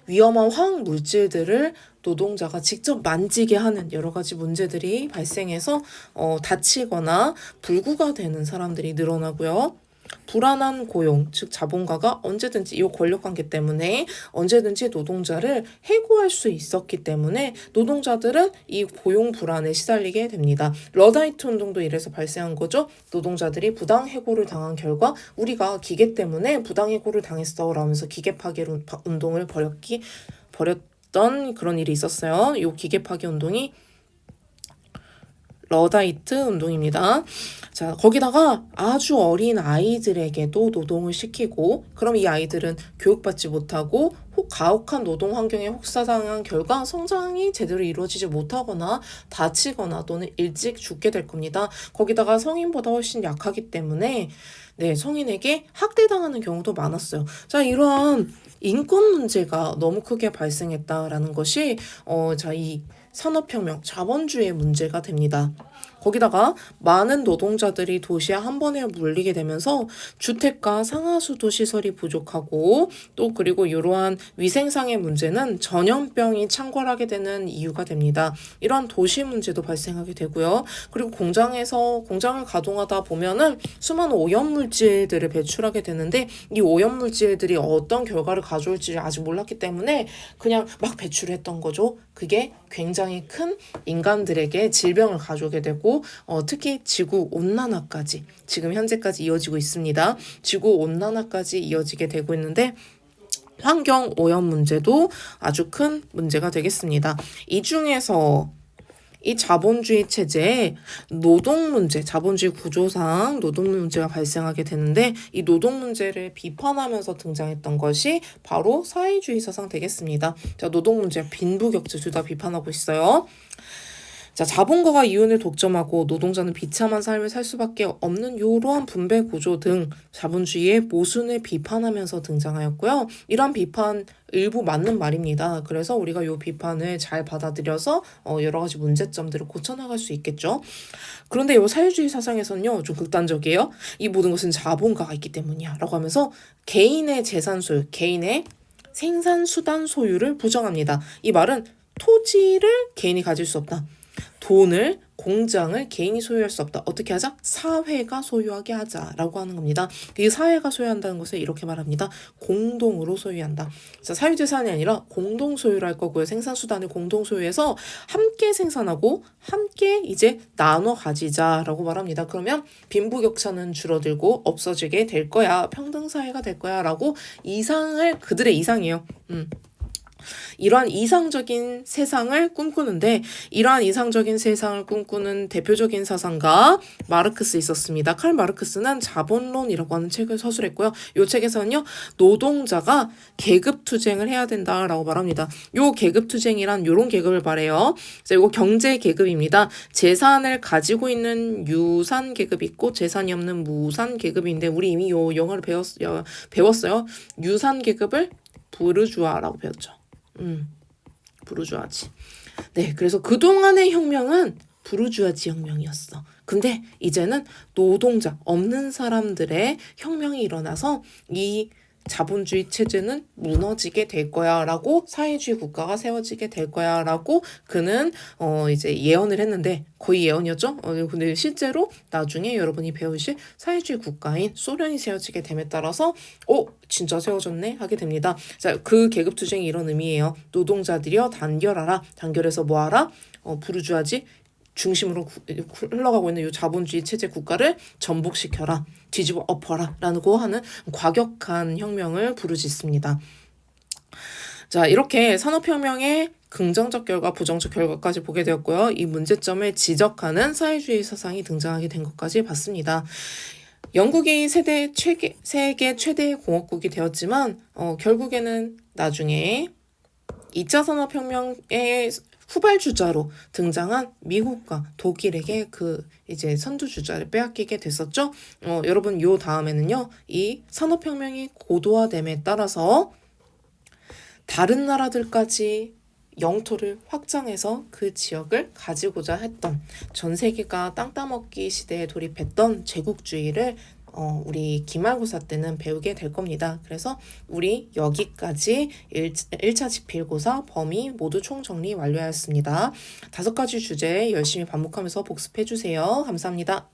위험한 화학 물질들을 노동자가 직접 만지게 하는 여러 가지 문제들이 발생해서 다치거나 불구가 되는 사람들이 늘어나고요. 불안한 고용, 즉 자본가가 언제든지 이 권력관계 때문에 언제든지 노동자를 해고할 수 있었기 때문에 노동자들은 이 고용 불안에 시달리게 됩니다. 러다이트 운동도 이래서 발생한 거죠. 노동자들이 부당 해고를 당한 결과 우리가 기계 때문에 부당 해고를 당했어 라면서 기계 파괴 운동을 벌였던 그런 일이 있었어요. 이 기계 파괴 운동이 러다이트 운동입니다. 자, 거기다가 아주 어린 아이들에게도 노동을 시키고 그럼 이 아이들은 교육받지 못하고 가혹한 노동 환경에 혹사당한 결과 성장이 제대로 이루어지지 못하거나 다치거나 또는 일찍 죽게 될 겁니다. 거기다가 성인보다 훨씬 약하기 때문에 성인에게 학대당하는 경우도 많았어요. 자, 이러한 인권 문제가 너무 크게 발생했다라는 것이 이 산업혁명, 자본주의의 문제가 됩니다. 거기다가 많은 노동자들이 도시에 한 번에 몰리게 되면서 주택과 상하수도 시설이 부족하고 또 그리고 이러한 위생상의 문제는 전염병이 창궐하게 되는 이유가 됩니다. 이러한 도시 문제도 발생하게 되고요. 그리고 공장을 가동하다 보면은 수많은 오염물질들을 배출하게 되는데 이 오염물질들이 어떤 결과를 가져올지 아직 몰랐기 때문에 그냥 막 배출했던 거죠. 그게 굉장히 큰 인간들에게 질병을 가져오게 되고 특히 지구온난화까지 지금 현재까지 이어지고 있습니다. 지구온난화까지 이어지게 되고 있는데 환경오염 문제도 아주 큰 문제가 되겠습니다. 이 중에서 이 자본주의 체제에 노동 문제, 자본주의 구조상 노동 문제가 발생하게 되는데 이 노동 문제를 비판하면서 등장했던 것이 바로 사회주의 사상 되겠습니다. 자, 노동 문제, 빈부격차 둘 다 비판하고 있어요. 자, 자본가가 이윤을 독점하고 노동자는 비참한 삶을 살 수밖에 없는 이러한 분배 구조 등 자본주의의 모순을 비판하면서 등장하였고요. 이러한 비판 일부 맞는 말입니다. 그래서 우리가 이 비판을 잘 받아들여서 여러 가지 문제점들을 고쳐나갈 수 있겠죠. 그런데 이 사회주의 사상에서는요, 좀 극단적이에요. 이 모든 것은 자본가가 있기 때문이야 라고 하면서 개인의 재산 소유, 개인의 생산 수단 소유를 부정합니다. 이 말은 토지를 개인이 가질 수 없다. 돈을, 공장을 개인이 소유할 수 없다. 어떻게 하자? 사회가 소유하게 하자라고 하는 겁니다. 이 사회가 소유한다는 것을 이렇게 말합니다. 공동으로 소유한다. 자, 사유재산이 아니라 공동 소유를 할 거고요. 생산수단을 공동 소유해서 함께 생산하고 함께 이제 나눠 가지자라고 말합니다. 그러면 빈부격차는 줄어들고 없어지게 될 거야. 평등사회가 될 거야 라고 그들의 이상이에요. 이러한 이상적인 세상을 꿈꾸는데 이러한 이상적인 세상을 꿈꾸는 대표적인 사상가 마르크스 있었습니다. 칼 마르크스는 자본론이라고 하는 책을 서술했고요. 이 책에서는요, 노동자가 계급투쟁을 해야 된다라고 말합니다. 요 계급투쟁이란 요런 계급을 말해요. 자, 이거 경제 계급입니다. 재산을 가지고 있는 유산 계급이 있고 재산이 없는 무산 계급인데 우리 이미 요 영어를 배웠어요. 유산 계급을 부르주아라고 배웠죠. 부르주아지. 네, 그래서 그동안의 혁명은 부르주아지 혁명이었어. 근데 이제는 노동자, 없는 사람들의 혁명이 일어나서 이 자본주의 체제는 무너지게 될 거야 라고, 사회주의 국가가 세워지게 될 거야 라고 그는 이제 예언을 했는데, 거의 예언이었죠. 근데 실제로 나중에 여러분이 배우실 사회주의 국가인 소련이 세워지게 됨에 따라서 진짜 세워졌네 하게 됩니다. 자, 그 계급투쟁이 이런 의미예요. 노동자들이여 단결하라. 단결해서 뭐하라? 부르주아지 중심으로 흘러가고 있는 이 자본주의 체제 국가를 전복시켜라, 뒤집어 엎어라 라고 하는 과격한 혁명을 부르짖습니다. 자, 이렇게 산업혁명의 긍정적 결과, 부정적 결과까지 보게 되었고요. 이 문제점을 지적하는 사회주의 사상이 등장하게 된 것까지 봤습니다. 영국이 세계 최대 공업국이 되었지만 결국에는 나중에 2차 산업혁명의 후발주자로 등장한 미국과 독일에게 이제 선두주자를 빼앗기게 됐었죠. 여러분, 요 다음에는요, 이 산업혁명이 고도화됨에 따라서 다른 나라들까지 영토를 확장해서 그 지역을 가지고자 했던, 전 세계가 땅 따먹기 시대에 돌입했던 제국주의를 우리 기말고사 때는 배우게 될 겁니다. 그래서 우리 여기까지 1차 지필고사 범위 모두 총정리 완료하였습니다. 5가지 주제 열심히 반복하면서 복습해주세요. 감사합니다.